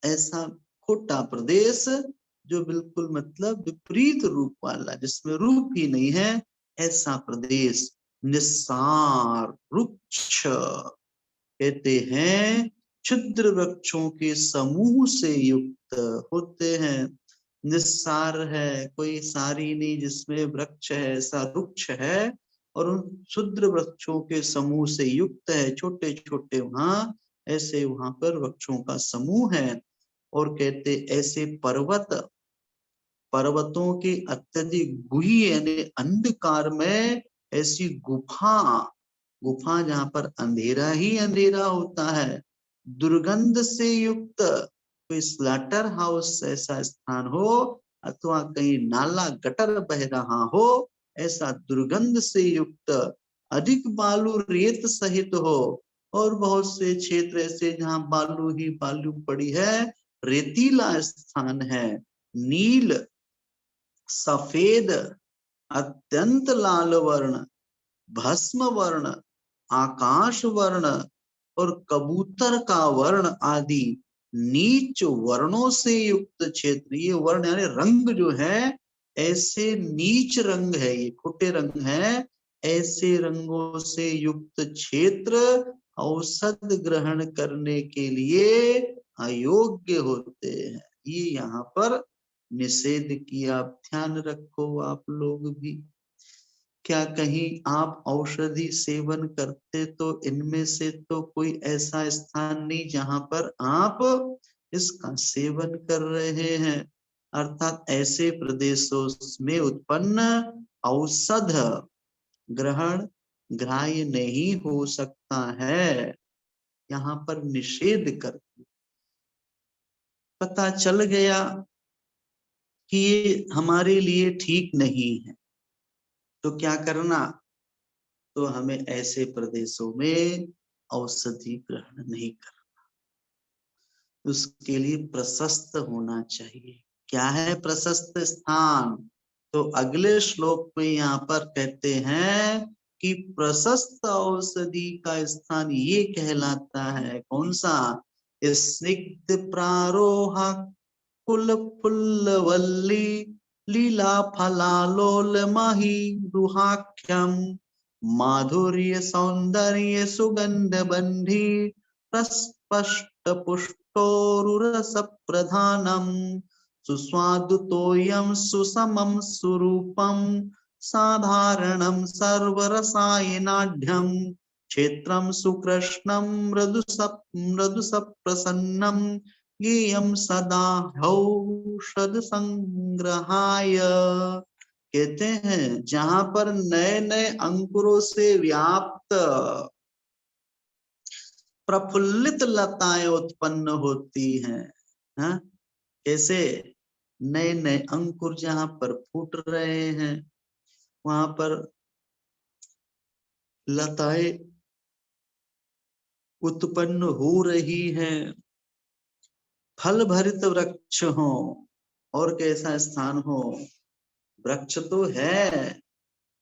ऐसा खोटा प्रदेश जो बिल्कुल मतलब विपरीत रूप वाला, जिसमें रूप ही नहीं है, ऐसा प्रदेश। निस्सार वृक्ष, कहते हैं क्षुद्र वृक्षों के समूह से युक्त होते हैं। निस्सार है, कोई सारी नहीं जिसमें वृक्ष है, ऐसा वृक्ष है। और उन क्षुद्र वृक्षों के समूह से युक्त है, छोटे छोटे वहां, ऐसे वहां पर वृक्षों का समूह है। और कहते ऐसे पर्वत, पर्वतों के अत्यधिक गुही यानी अंधकार में ऐसी गुफा, गुफा जहां पर अंधेरा ही अंधेरा होता है, दुर्गंध से युक्त, कोई स्लॉटर हाउस ऐसा स्थान हो, अथवा कहीं नाला गटर बह रहा हो, ऐसा दुर्गंध से युक्त, अधिक बालू रेत सहित हो। और बहुत से क्षेत्र ऐसे जहां बालू ही बालू पड़ी है, रेतीला स्थान है। नील, सफेद, अत्यंत लाल वर्ण, भस्म वर्ण, आकाश वर्ण और कबूतर का वर्ण आदि नीच वर्णों से युक्त क्षेत्र। ये वर्ण यानी रंग जो है, ऐसे नीच रंग है, ये खोटे रंग है, ऐसे रंगों से युक्त क्षेत्र औषध ग्रहण करने के लिए अयोग्य होते हैं। ये यहाँ पर निषेध किया, ध्यान रखो आप लोग भी। क्या कहीं आप औषधि सेवन करते तो इनमें से तो कोई ऐसा स्थान नहीं जहां पर आप इसका सेवन कर रहे हैं। अर्थात ऐसे प्रदेशों में उत्पन्न औषध ग्रहण ग्राह्य नहीं हो सकता है, यहाँ पर निषेध कर। पता चल गया कि ये हमारे लिए ठीक नहीं है, तो क्या करना, तो हमें ऐसे प्रदेशों में औषधि ग्रहण नहीं करना। उसके लिए प्रशस्त होना चाहिए। क्या है प्रशस्त स्थान, तो अगले श्लोक में यहाँ पर कहते हैं कि प्रशस्त औषधि का स्थान ये कहलाता है, कौन सा, स्निग्ध प्रारोह कुल फुल्लवल्ली लीला फलालोल मही रुहाख्यम माधुर्य सौंदर्य सुगंध बंधी प्रस्पष्ट पुष्टोरुरस प्रधानम सुस्वादुतोयम सुसमम सुरूपम साधारणम सर्वरसायनाढ्यम क्षेत्रम सुकृष्णम मृदुस प्रसन्नम ज्ञेयं सदा औषध संग्रहाय। कहते हैं जहां पर नए नए अंकुरों से व्याप्त प्रफुल्लित लताएं उत्पन्न होती हैं, हाँ? कैसे नए नए अंकुर जहां पर फूट रहे हैं, वहां पर लताएं उत्पन्न हो रही हैं, फल भरित वृक्ष हो। और कैसा स्थान हो, वृक्ष तो है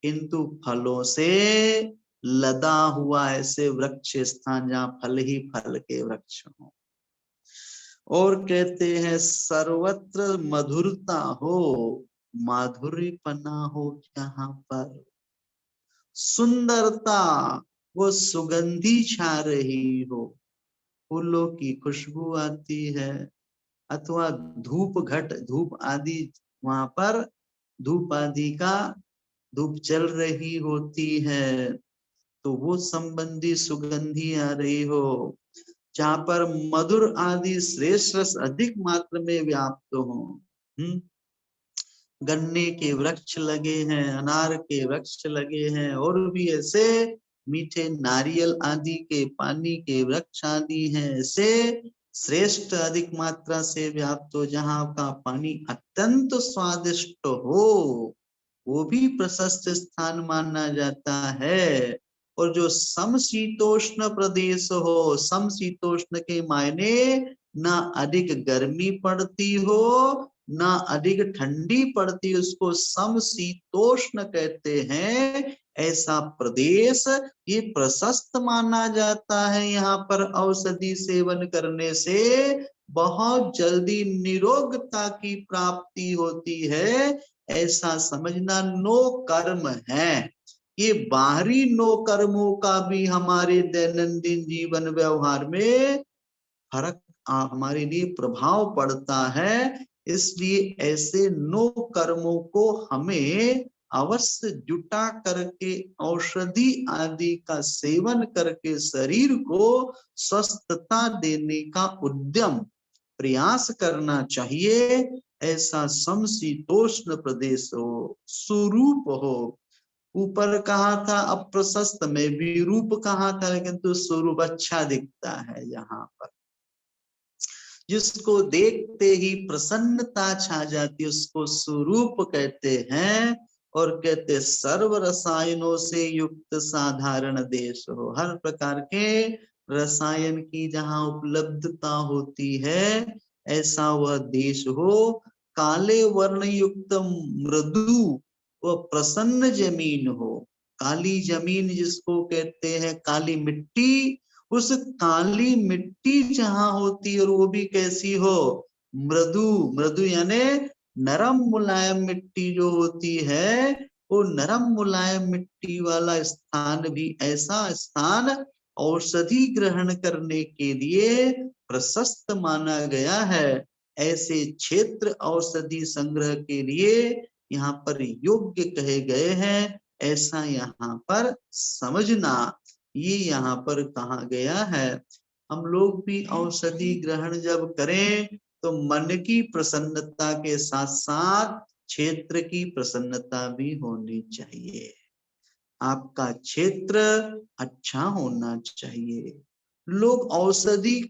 किंतु फलों से लदा हुआ ऐसे वृक्ष स्थान जहां फल ही फल के वृक्ष हो। और कहते हैं सर्वत्र मधुरता हो, माधुर्यपना हो जहां पर, सुंदरता, वो सुगंधी छा रही हो, फूलों की खुशबू आती है, अथवा धूप घट, धूप आदि वहां पर धूप आदि का, धूप चल रही होती है तो वो संबंधी सुगंधी आ रही हो, जहाँ पर मधुर आदि श्रेष्ठ रस अधिक मात्रा में व्याप्त हो। गन्ने के वृक्ष लगे हैं, अनार के वृक्ष लगे हैं, और भी ऐसे मीठे नारियल आदि के पानी के वृक्ष आदि हैं, ऐसे श्रेष्ठ अधिक मात्रा से व्याप्त हो, जहाँ का पानी अत्यंत स्वादिष्ट हो, वो भी प्रशस्त स्थान माना जाता है। और जो समशीतोष्ण प्रदेश हो, समशीतोष्ण के मायने ना अधिक गर्मी पड़ती हो ना अधिक ठंडी पड़ती, उसको समशीतोष्ण कहते हैं। ऐसा प्रदेश ये प्रशस्त माना जाता है। यहाँ पर औषधि सेवन करने से बहुत जल्दी निरोगता की प्राप्ति होती है, ऐसा समझना। नो कर्म है, ये बाहरी नो कर्मों का भी हमारे दैनंदिन जीवन व्यवहार में फर्क हमारे लिए प्रभाव पड़ता है। इसलिए ऐसे नो कर्मों को हमें अवश्य जुटा करके औषधि आदि का सेवन करके शरीर को स्वस्थता देने का उद्यम प्रयास करना चाहिए। ऐसा समशीतोष्ण प्रदेश हो, सुरूप हो। ऊपर कहा था अप्रशस्त में भी रूप कहा था, लेकिन तो स्वरूप अच्छा दिखता है। यहाँ पर जिसको देखते ही प्रसन्नता छा जाती है, उसको स्वरूप कहते हैं। और कहते सर्व रसायनों से युक्त साधारण देश हो, हर प्रकार के रसायन की जहाँ उपलब्धता होती है, ऐसा वह देश हो। काले वर्ण युक्त मृदु व प्रसन्न जमीन हो, काली जमीन जिसको कहते हैं, काली मिट्टी, उस काली मिट्टी जहां होती है, और वो भी कैसी हो, मृदु। मृदु यानी नरम मुलायम मिट्टी जो होती है, वो नरम मुलायम मिट्टी वाला स्थान भी ऐसा स्थान औषधि ग्रहण करने के लिए प्रशस्त माना गया है। ऐसे क्षेत्र औषधि संग्रह के लिए यहाँ पर योग्य कहे गए हैं, ऐसा यहाँ पर समझना। ये यहाँ पर कहा गया है। हम लोग भी औषधि ग्रहण जब करें तो मन की प्रसन्नता के साथ साथ क्षेत्र की प्रसन्नता भी होनी चाहिए। आपका क्षेत्र अच्छा होना चाहिए। लोग औषधि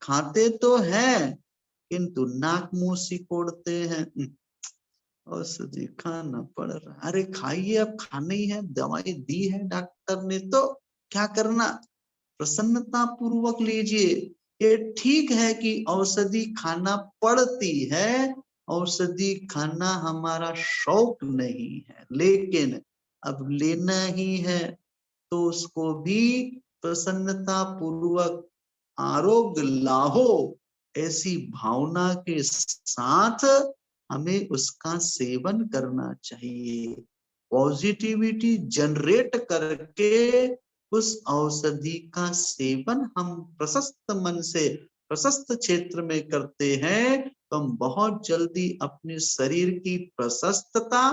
खाते तो हैं, किंतु नाक मुंह सिकोड़ते हैं। औषधि खाना पड़ रहा, अरे खाइए, अब खाना ही है, दवाई दी है डॉक्टर ने तो क्या करना, प्रसन्नता पूर्वक लीजिए। ये ठीक है कि औषधि खाना पड़ती है, औषधि खाना हमारा शौक नहीं है, लेकिन अब लेना ही है तो उसको भी प्रसन्नता पूर्वक आरोग्य लाहो, ऐसी भावना के साथ हमें उसका सेवन करना चाहिए। पॉजिटिविटी जनरेट करके उस औषधि का सेवन हम प्रशस्त मन से प्रशस्त क्षेत्र में करते हैं, तो हम बहुत जल्दी अपने शरीर की प्रशस्तता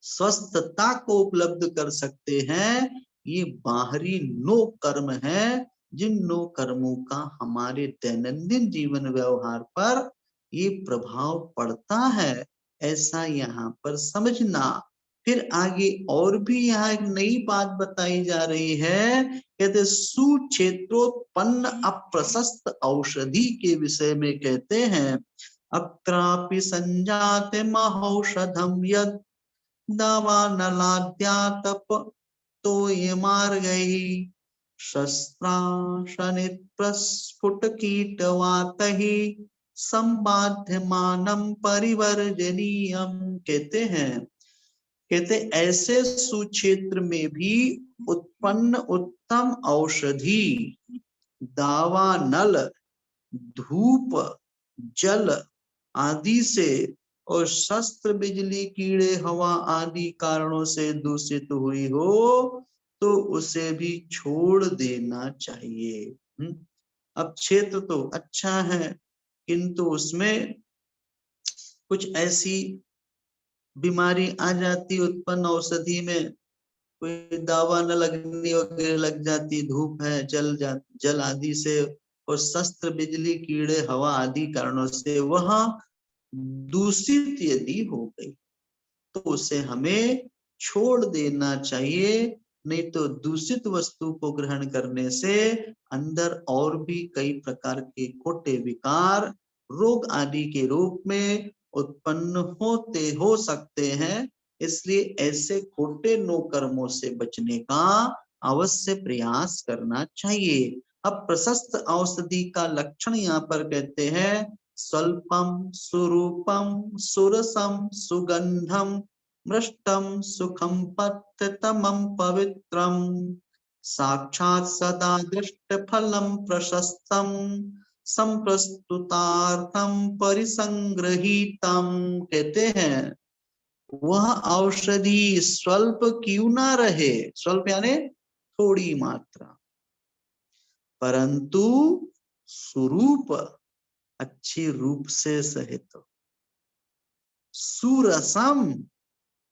स्वस्थता को उपलब्ध कर सकते हैं। ये बाहरी नो कर्म है, जिन नो कर्मों का हमारे दैनंदिन जीवन व्यवहार पर ये प्रभाव पड़ता है, ऐसा यहाँ पर समझना। फिर आगे और भी यहाँ एक नई बात बताई जा रही है। कहते सुक्षेत्रोत्पन्न अप्रशस्त औषधि के विषय में कहते हैं, अत्रापि संजात महौषधम यद दावा नलाद्यातप तो ये मार गई शस्त्राशनित प्रस्फुट कीटवातहि संबाध्यमानम परिवर्जनीयम। कहते हैं, कहते ऐसे सुक्षेत्र में भी उत्पन्न उत्तम औषधि दावा नल धूप जल आदि से और शस्त्र बिजली कीड़े हवा आदि कारणों से दूषित हुई हो तो उसे भी छोड़ देना चाहिए। अब क्षेत्र तो अच्छा है, किंतु उसमें कुछ ऐसी बीमारी आ जाती उत्पन्न औषधि में, कोई दावा न लगनी वगैरह लग जाती, धूप है, जल आदि से, और शस्त्र, बिजली, कीड़े, हवा आदि कारणों से वह दूषित यदि हो गई तो उसे हमें छोड़ देना चाहिए। नहीं तो दूषित वस्तु को ग्रहण करने से अंदर और भी कई प्रकार के खोटे विकार, रोग आदि के रूप में उत्पन्न हो सकते हैं। इसलिए ऐसे खोटे नो कर्मों से बचने का अवश्य प्रयास करना चाहिए। अब प्रशस्त औषधि का लक्षण यहाँ पर कहते हैं, स्वल्पम सुरूपम सुरसम सुगंधम मृष्टम सुखम पत्यतमं पवित्रम साक्षात् सदा दृष्ट फलम प्रशस्तम संप्रस्तुतार्थम परिसंग्रहीतम। कहते हैं वह औषधि स्वल्प क्यों ना रहे, स्वल्प यानी थोड़ी मात्रा, परंतु सुरूप अच्छी रूप से सहित, सुरसम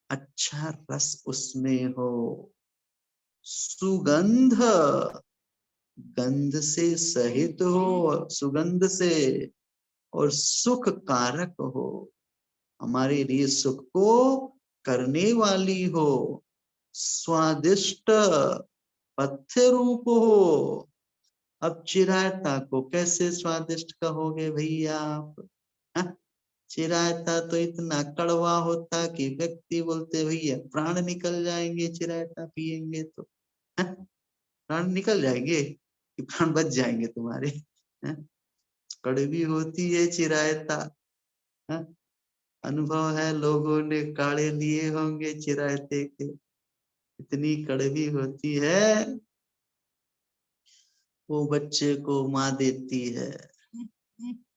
अच्छा रस उसमें हो, सुगंध गंध से सहित हो, सुगंध से, और सुख कारक हो, हमारे लिए सुख को करने वाली हो, स्वादिष्ट पथ्य रूप हो। अब चिरायता को कैसे स्वादिष्ट कहोगे भैया आप? चिरायता तो इतना कड़वा होता कि व्यक्ति बोलते भैया प्राण निकल जाएंगे, चिरायता पिएंगे तो। प्राण निकल जाएंगे कि प्राण बच जाएंगे तुम्हारे? कड़वी होती है चिरायता। अनुभव है, लोगों ने काढ़े लिए होंगे चिरायते के, इतनी कड़वी होती है। वो बच्चे को माँ देती है,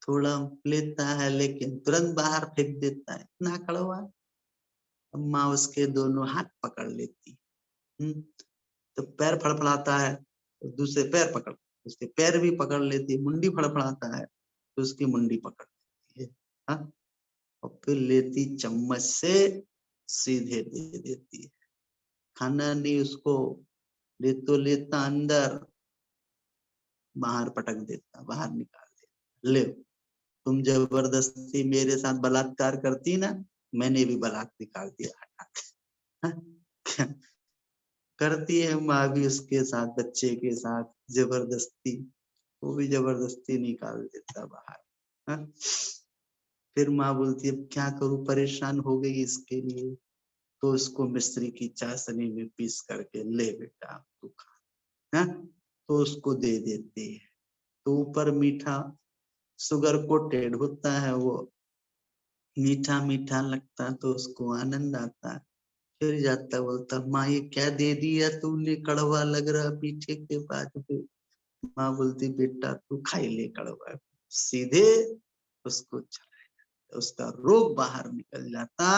थोड़ा लेता है लेकिन तुरंत बाहर फेंक देता है, इतना कड़वा। माँ उसके दोनों हाथ पकड़ लेती, तो पैर फड़फड़ाता है तो दूसरे पैर पकड़, उसके पैर भी पकड़ लेती है, मुंडी फड़फड़ाता है तो उसकी मुंडी पकड़ लेती है, हाँ? और फिर लेती चम्मच से सीधे दे देती है। खाना नहीं उसको ले तो लेता अंदर, बाहर पटक देता, बाहर निकाल देता। ले तुम जबरदस्ती मेरे साथ बलात्कार करती ना, मैंने भी बलात् निकाल दिया हटा। करती है माँ भी उसके साथ, बच्चे के साथ जबरदस्ती, वो भी जबरदस्ती निकाल देता बाहर। हा? फिर माँ बोलती है क्या करूं, परेशान हो गई इसके लिए, तो उसको मिश्री की चाशनी में पीस करके ले बेटा तू खा, हा? तो उसको दे देती है। तो ऊपर मीठा शुगर कोटेड होता है, वो मीठा मीठा लगता है तो उसको आनंद आता है। फिर जाता बोलता माँ ये क्या दे दिया तूने, कड़वा लग रहा पीछे के बाद में। माँ बोलती बेटा तू खाई ले कड़वा, सीधे उसको चला, उसका रोग बाहर निकल जाता।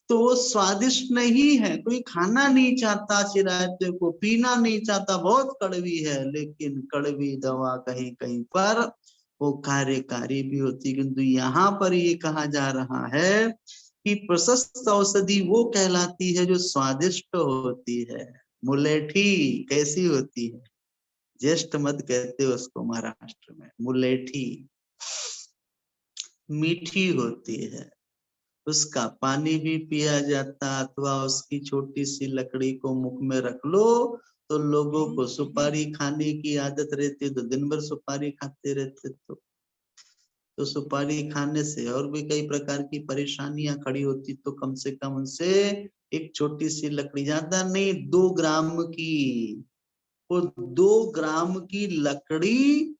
तो वो स्वादिष्ट नहीं है, कोई खाना नहीं चाहता चिरायते को, पीना नहीं चाहता, बहुत कड़वी है, लेकिन कड़वी दवा कहीं कहीं पर वो कार्यकारी भी होती। किंतु यहाँ पर ये कहा जा रहा है कि प्रशस्त औषधि वो कहलाती है जो स्वादिष्ट होती है। मुलेठी कैसी होती है, ज्येष्ठ मध कहते हैं उसको महाराष्ट्र में, मुलेठी मीठी होती है, उसका पानी भी पिया जाता, अथवा उसकी छोटी सी लकड़ी को मुख में रख लो तो लोगों को सुपारी खाने की आदत रहती, तो दिन भर सुपारी खाते रहते। तो सुपारी खाने से और भी कई प्रकार की परेशानियां खड़ी होती, तो कम से कम उनसे एक छोटी सी लकड़ी, ज्यादा नहीं 2 ग्राम की, वो 2 ग्राम की लकड़ी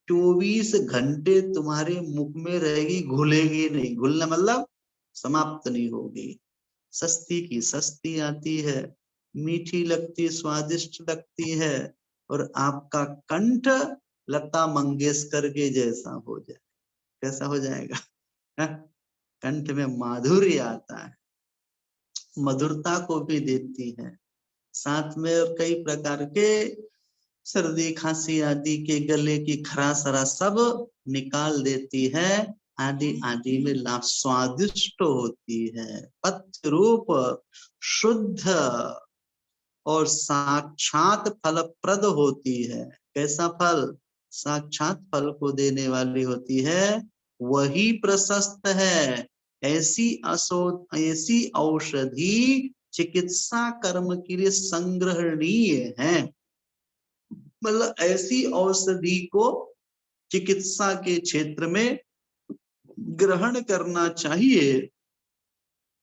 24 घंटे तुम्हारे मुख में रहेगी, घुलेगी नहीं, घुलना मतलब समाप्त नहीं होगी। सस्ती की सस्ती आती है, मीठी लगती, स्वादिष्ट लगती है, और आपका कंठ लता मंगेशकर के जैसा हो जाए। कैसा हो जाएगा? कंठ में माधुर्य आता है, मधुरता को भी देती है, साथ में और कई प्रकार के सर्दी खांसी आदि के गले की खराश खराश सब निकाल देती है, आदि आदि में लाभ, स्वादिष्ट होती है, पथ्य रूप, शुद्ध और साक्षात फलप्रद होती है। कैसा फल? साक्षात फल को देने वाली होती है, वही प्रशस्त है। ऐसी औषधि चिकित्सा कर्म के लिए संग्रहणीय है। मतलब ऐसी औषधि को चिकित्सा के क्षेत्र में ग्रहण करना चाहिए।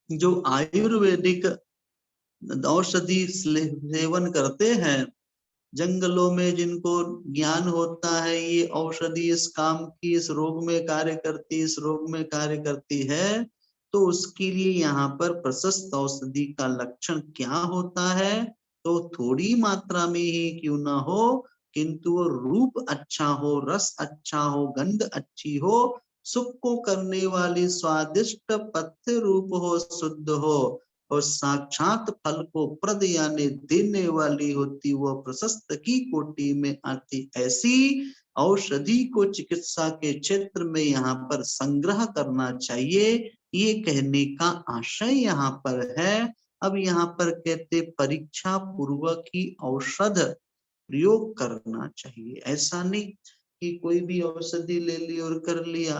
जो आयुर्वेदिक औषधि सेवन करते हैं, जंगलों में जिनको ज्ञान होता है ये औषधि इस काम की, इस रोग में कार्य करती, इस रोग में कार्य करती है, तो उसके लिए यहाँ पर प्रशस्त औषधि का लक्षण क्या होता है? तो थोड़ी मात्रा में ही क्यों ना हो, किंतु वो रूप अच्छा हो, रस अच्छा हो, गंध अच्छी हो, सुख को करने वाली स्वादिष्ट पथ्य रूप हो, शुद्ध हो, और साक्षात फल को प्रद यानी देने वाली होती, वह प्रशस्त की कोटि में आती। ऐसी औषधि को चिकित्सा के क्षेत्र में यहाँ पर संग्रह करना चाहिए, ये कहने का आशय यहाँ पर है। अब यहाँ पर कहते परीक्षा पूर्वक ही औषध प्रयोग करना चाहिए। ऐसा नहीं कि कोई भी औषधि ले ली और कर लिया,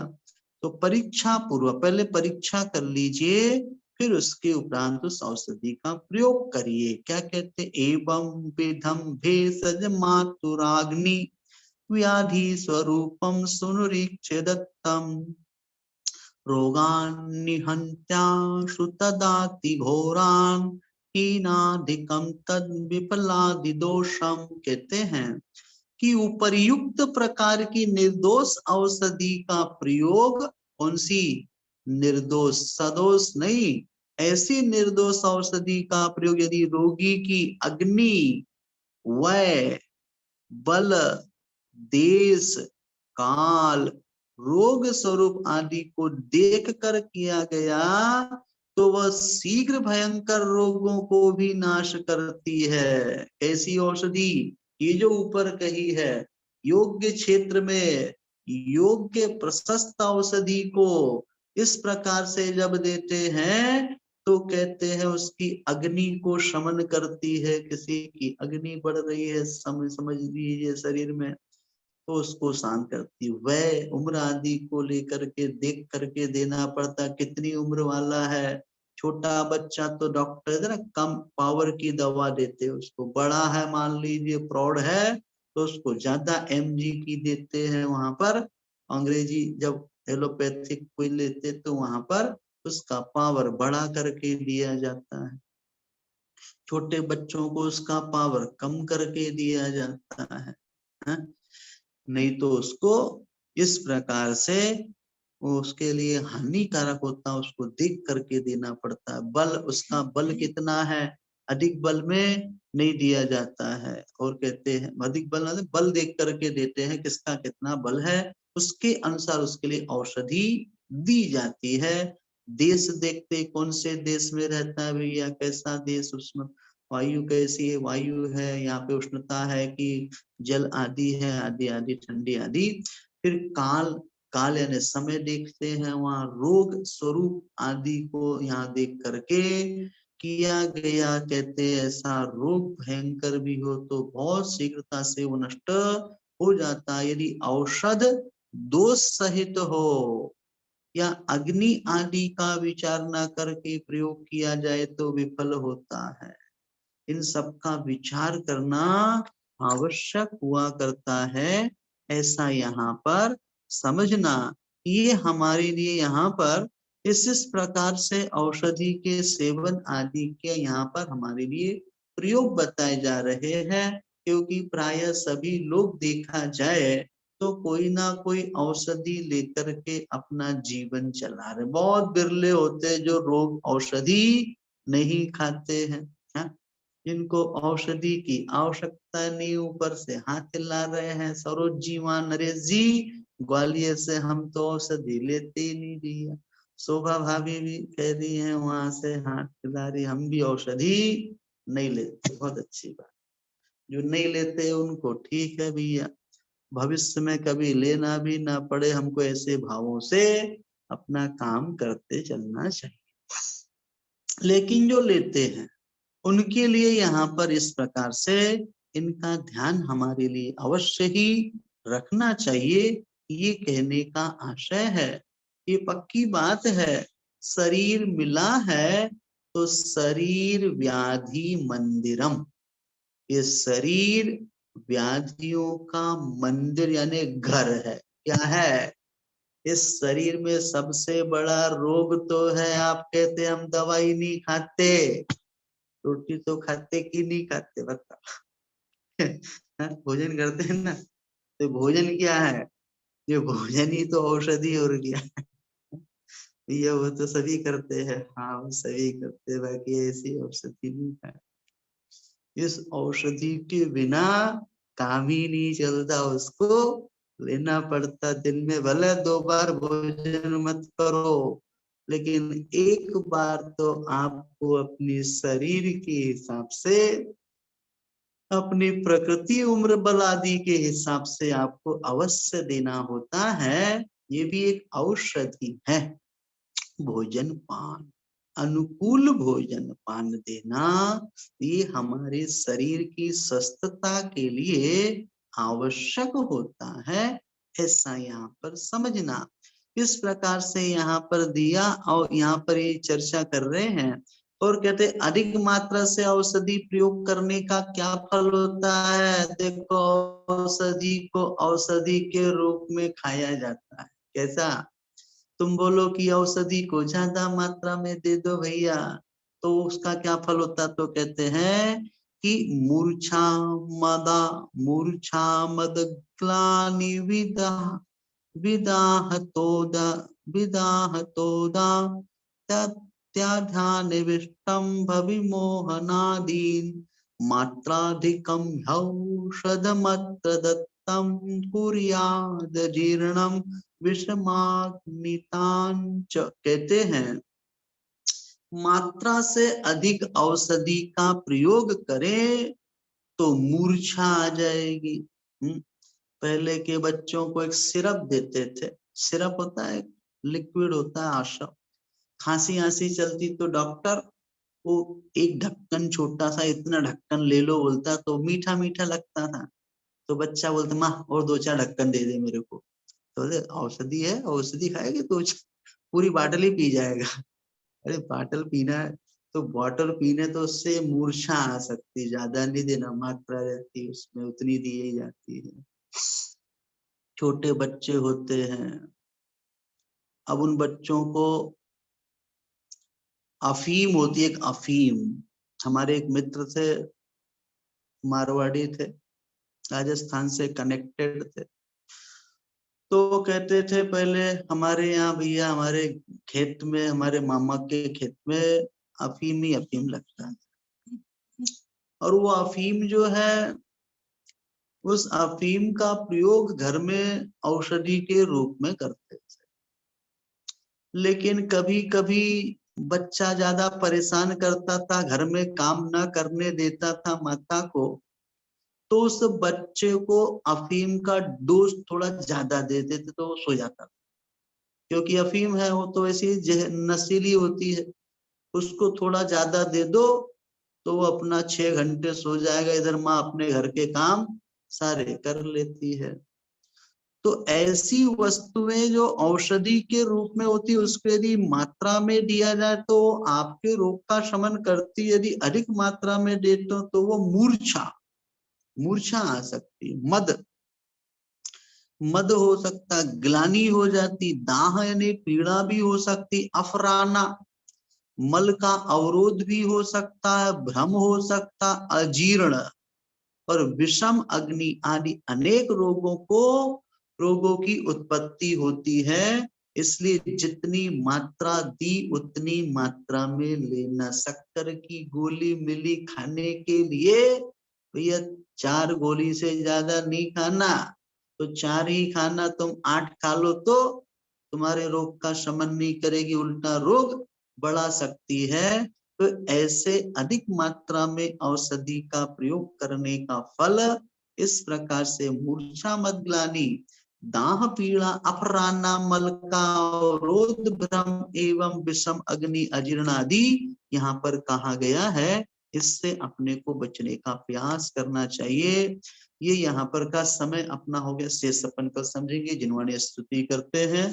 तो परीक्षा पूर्वक पहले परीक्षा कर लीजिए, फिर उसके उपरांत उस औषधि का प्रयोग करिए। क्या कहते? एवं विधम भेषज मातुराग्नि व्याधि स्वरूपम सुनुरीक्षदत्तम रोगान निहन्त्याशु तदाति घोरान हीनाधिकम तद विफलादि दोषम। कहते हैं कि उपर्युक्त प्रकार की निर्दोष औषधि का प्रयोग, कौन सी? निर्दोष, सदोष नहीं, ऐसी निर्दोष औषधि का प्रयोग यदि रोगी की अग्नि, वय, बल, देश, काल, रोग स्वरूप आदि को देख कर किया गया, तो वह शीघ्र भयंकर रोगों को भी नाश करती है। ऐसी औषधि ये जो ऊपर कही है, योग्य क्षेत्र में योग्य प्रशस्त औषधि को इस प्रकार से जब देते हैं, तो कहते हैं उसकी अग्नि को शमन करती है। किसी की अग्नि बढ़ रही है समझ लीजिए शरीर में, तो उसको शांत करती है। वह उम्र आदि को लेकर के देख करके देना पड़ता, कितनी उम्र वाला है। छोटा बच्चा तो डॉक्टर ना कम पावर की दवा देते हैं उसको, बड़ा है मान लीजिए प्रौढ़ है तो उसको ज्यादा mg की देते हैं। वहां पर अंग्रेजी जब एलोपैथिक कोई लेते तो वहां पर उसका पावर बढ़ा करके दिया जाता है, छोटे बच्चों को उसका पावर कम करके दिया जाता है, नहीं तो उसको इस प्रकार से उसके लिए हानिकारक होता है, उसको देख करके देना पड़ता है। बल, उसका बल कितना है, अधिक बल में नहीं दिया जाता है। और कहते हैं अधिक बल ना, बल देख करके देते हैं, किसका कितना बल है उसके अनुसार उसके लिए औषधि दी जाती है। देश देखते कौन से देश में रहता है भैया, कैसा देश, उसमें वायु कैसी है, वायु है यहाँ पे उष्णता है कि जल आदि है, आदि आदि ठंडी आदि। फिर काल, काल यानी समय देखते हैं, वहाँ रोग स्वरूप आदि को यहाँ देख करके किया गया। कहते ऐसा रोग भयंकर भी हो तो बहुत शीघ्रता से वो नष्ट हो जाता है। यदि औषध दोष सहित हो या अग्नि आदि का विचार न करके प्रयोग किया जाए तो विफल होता है। इन सब का विचार करना आवश्यक हुआ करता है, ऐसा यहाँ पर समझना। ये हमारे लिए यहाँ पर इस प्रकार से औषधि के सेवन आदि के यहाँ पर हमारे लिए प्रयोग बताए जा रहे हैं, क्योंकि प्राय सभी लोग देखा जाए तो कोई ना कोई औषधि लेकर के अपना जीवन चला रहे। बहुत बिरले होते हैं जो रोग औषधि नहीं खाते हैं, जिनको औषधि की आवश्यकता नहीं, ऊपर से हाथ हिला रहे हैं। सरोज जी, वहां नरेश जी ग्वालियर से, हम तो औषधि लेते ही नहीं दिया। शोभा भाभी भी कह रही हैं वहां से हाथ हिला रही, हम भी औषधि नहीं लेते। बहुत अच्छी बात, जो नहीं लेते उनको ठीक है भैया, भविष्य में कभी लेना भी ना पड़े, हमको ऐसे भावों से अपना काम करते चलना चाहिए। लेकिन जो लेते हैं उनके लिए यहाँ पर इस प्रकार से इनका ध्यान हमारे लिए अवश्य ही रखना चाहिए, ये कहने का आशय है। ये पक्की बात है, शरीर मिला है तो शरीर व्याधि मंदिरम, ये शरीर व्याधियों का मंदिर यानी घर है। क्या है? इस शरीर में सबसे बड़ा रोग तो है, आप कहते हम दवाई नहीं खाते, रोटी तो खाते कि नहीं खाते बता? भोजन करते हैं ना, तो भोजन क्या है? ये भोजन ही तो औषधि और क्या है? ये वो तो सभी करते हैं, हाँ वो सभी करते हैं, बाकी ऐसी औषधि नहीं है। इस औषधि के बिना काम ही नहीं चलता, उसको लेना पड़ता। दिन में भले 2 बार भोजन मत करो, लेकिन एक बार तो आपको अपनी शरीर के हिसाब से, अपनी प्रकृति उम्र बल आदि के हिसाब से आपको अवश्य देना होता है। ये भी एक औषधि है। भोजन पान, अनुकूल भोजन पान देना, ये हमारे शरीर की स्वस्थता के लिए आवश्यक होता है, ऐसा यहाँ पर समझना। इस प्रकार से यहाँ पर दिया और यहाँ पर ये चर्चा कर रहे हैं और कहते अधिक मात्रा से औषधि प्रयोग करने का क्या फल होता है। देखो, औषधि को औषधि के रूप में खाया जाता है। कैसा? तुम बोलो कि औषधि को ज्यादा मात्रा में दे दो भैया, तो उसका क्या फल होता? तो कहते हैं कि मूर्छा मद ग्लानि विदाहतोदा विदाहतोदा त्याध्यानिविष्टं विमोहनादीन् मात्राधिकं औषधमत्र दत्तं कुर्याद जीर्णं विषमाग्नितांच। कहते हैं मात्रा से अधिक औषधि का प्रयोग करें तो मूर्छा आ जाएगी। पहले के बच्चों को एक सिरप देते थे, सिरप होता है, लिक्विड होता है आशा। खांसी आंसी चलती तो डॉक्टर वो एक ढक्कन, छोटा सा इतना ढक्कन ले लो बोलता, तो मीठा मीठा लगता था। तो बच्चा बोलता माँ और 2-4 ढक्कन दे दे मेरे को। तो औषधि है, औषधि खाएगी तो पूरी बाटल ही पी जाएगा। अरे बाटल पीना है तो बॉटल पीने तो उससे मूर्छा आ सकती, ज्यादा नहीं देना, मात्रा रहती उसमें उतनी दी जाती है। छोटे बच्चे होते हैं, अब उन बच्चों को अफीम होती है, एक अफीम। हमारे एक मित्र थे, मारवाड़ी थे, राजस्थान से कनेक्टेड थे, तो कहते थे पहले हमारे यहाँ भैया, हमारे खेत में, हमारे मामा के खेत में अफीम ही अफीम लगता है। और वो अफीम जो है, उस अफीम का प्रयोग घर में औषधि के रूप में करते थे। लेकिन कभी कभी बच्चा ज्यादा परेशान करता था, घर में काम ना करने देता था माता को, तो उस बच्चे को अफीम का डोज थोड़ा ज्यादा दे देते तो वो सो जाता था। क्योंकि अफीम है वो तो ऐसी नशीली होती है, उसको थोड़ा ज्यादा दे दो तो वो अपना 6 घंटे सो जाएगा, इधर माँ अपने घर के काम सारे कर लेती है। तो ऐसी वस्तुएं जो औषधि के रूप में होती है, उसको यदि मात्रा में दिया जाए तो आपके रोग का शमन करती, यदि अधिक मात्रा में देते हो तो वो मूर्छा आ सकती, मद हो सकता, ग्लानी हो जाती, दाह यानी पीड़ा भी हो सकती, अफराना मल का अवरोध भी हो सकता है, भ्रम हो सकता, अजीर्ण और विषम अग्नि आदि अनेक रोगों की उत्पत्ति होती है। इसलिए जितनी मात्रा दी उतनी मात्रा में लेना। शक्कर की गोली मिली खाने के लिए, भैया 4 गोली से ज्यादा नहीं खाना, तो 4 ही खाना। तुम 8 खा लो तो तुम्हारे रोग का शमन नहीं करेगी, उल्टा रोग बढ़ा सकती है। तो ऐसे अधिक मात्रा में औषधि का प्रयोग करने का फल इस प्रकार से मूर्छा मदग्लानि, दाह पीड़ा, अपराना, मल का अवरोध, भ्रम एवं विषम अग्नि अजीर्ण आदि यहाँ पर कहा गया है। इससे अपने को बचने का प्रयास करना चाहिए। ये यहाँ पर का समय अपना हो गया, शेष अपन कल समझेंगे। जिन्होंने स्तुति करते हैं,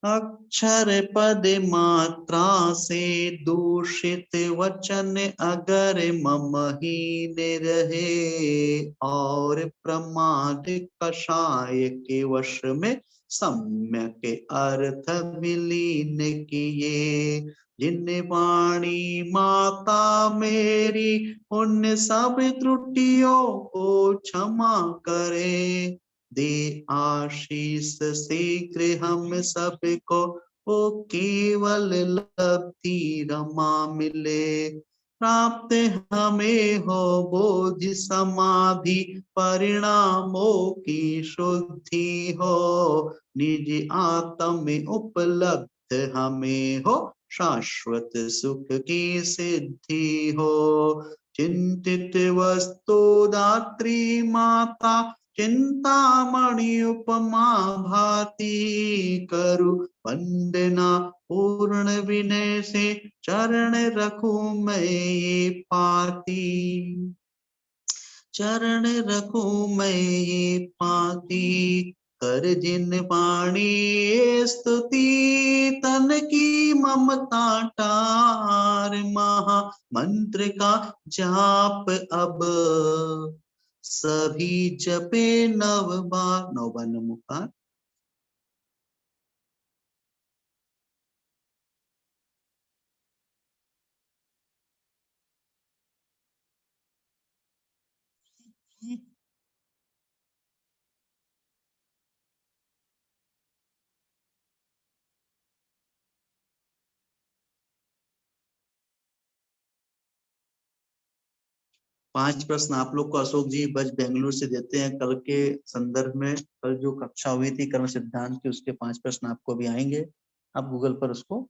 अक्षर पद मात्रा से दूषित वचन अगर मम हीन रहे, और प्रमाद कषाय के वश में सम्यक अर्थ विलीन किए। जिन वाणी माता मेरी उन सब त्रुटियों को क्षमा करे, दे आशीष शीघ्र हम सबको, वो केवल लब्धि रमा मिले। प्राप्त हमें हो बोध समाधि, परिणामों की शुद्धि हो, निज आत्म उपलब्ध हमें हो, शाश्वत सुख की सिद्धि हो। चिंतित वस्तु दात्री माता, चिंतामणि उपमा भाती, करु वंदना पूर्ण विनय से, चरण रखूं मैं ये पाती। चरण रखूं मैं ये पाती, कर जिन वाणी स्तुति, तन की ममता टार, महा मंत्र का जाप अब सभी जपे 9 बार। 9 बार नमोकार। पांच प्रश्न आप लोग को अशोक जी बज बेंगलुरु से देते हैं। कल के संदर्भ में, कल जो कक्षा हुई थी कर्म सिद्धांत की, उसके 5 प्रश्न आपको भी आएंगे। आप गूगल पर उसको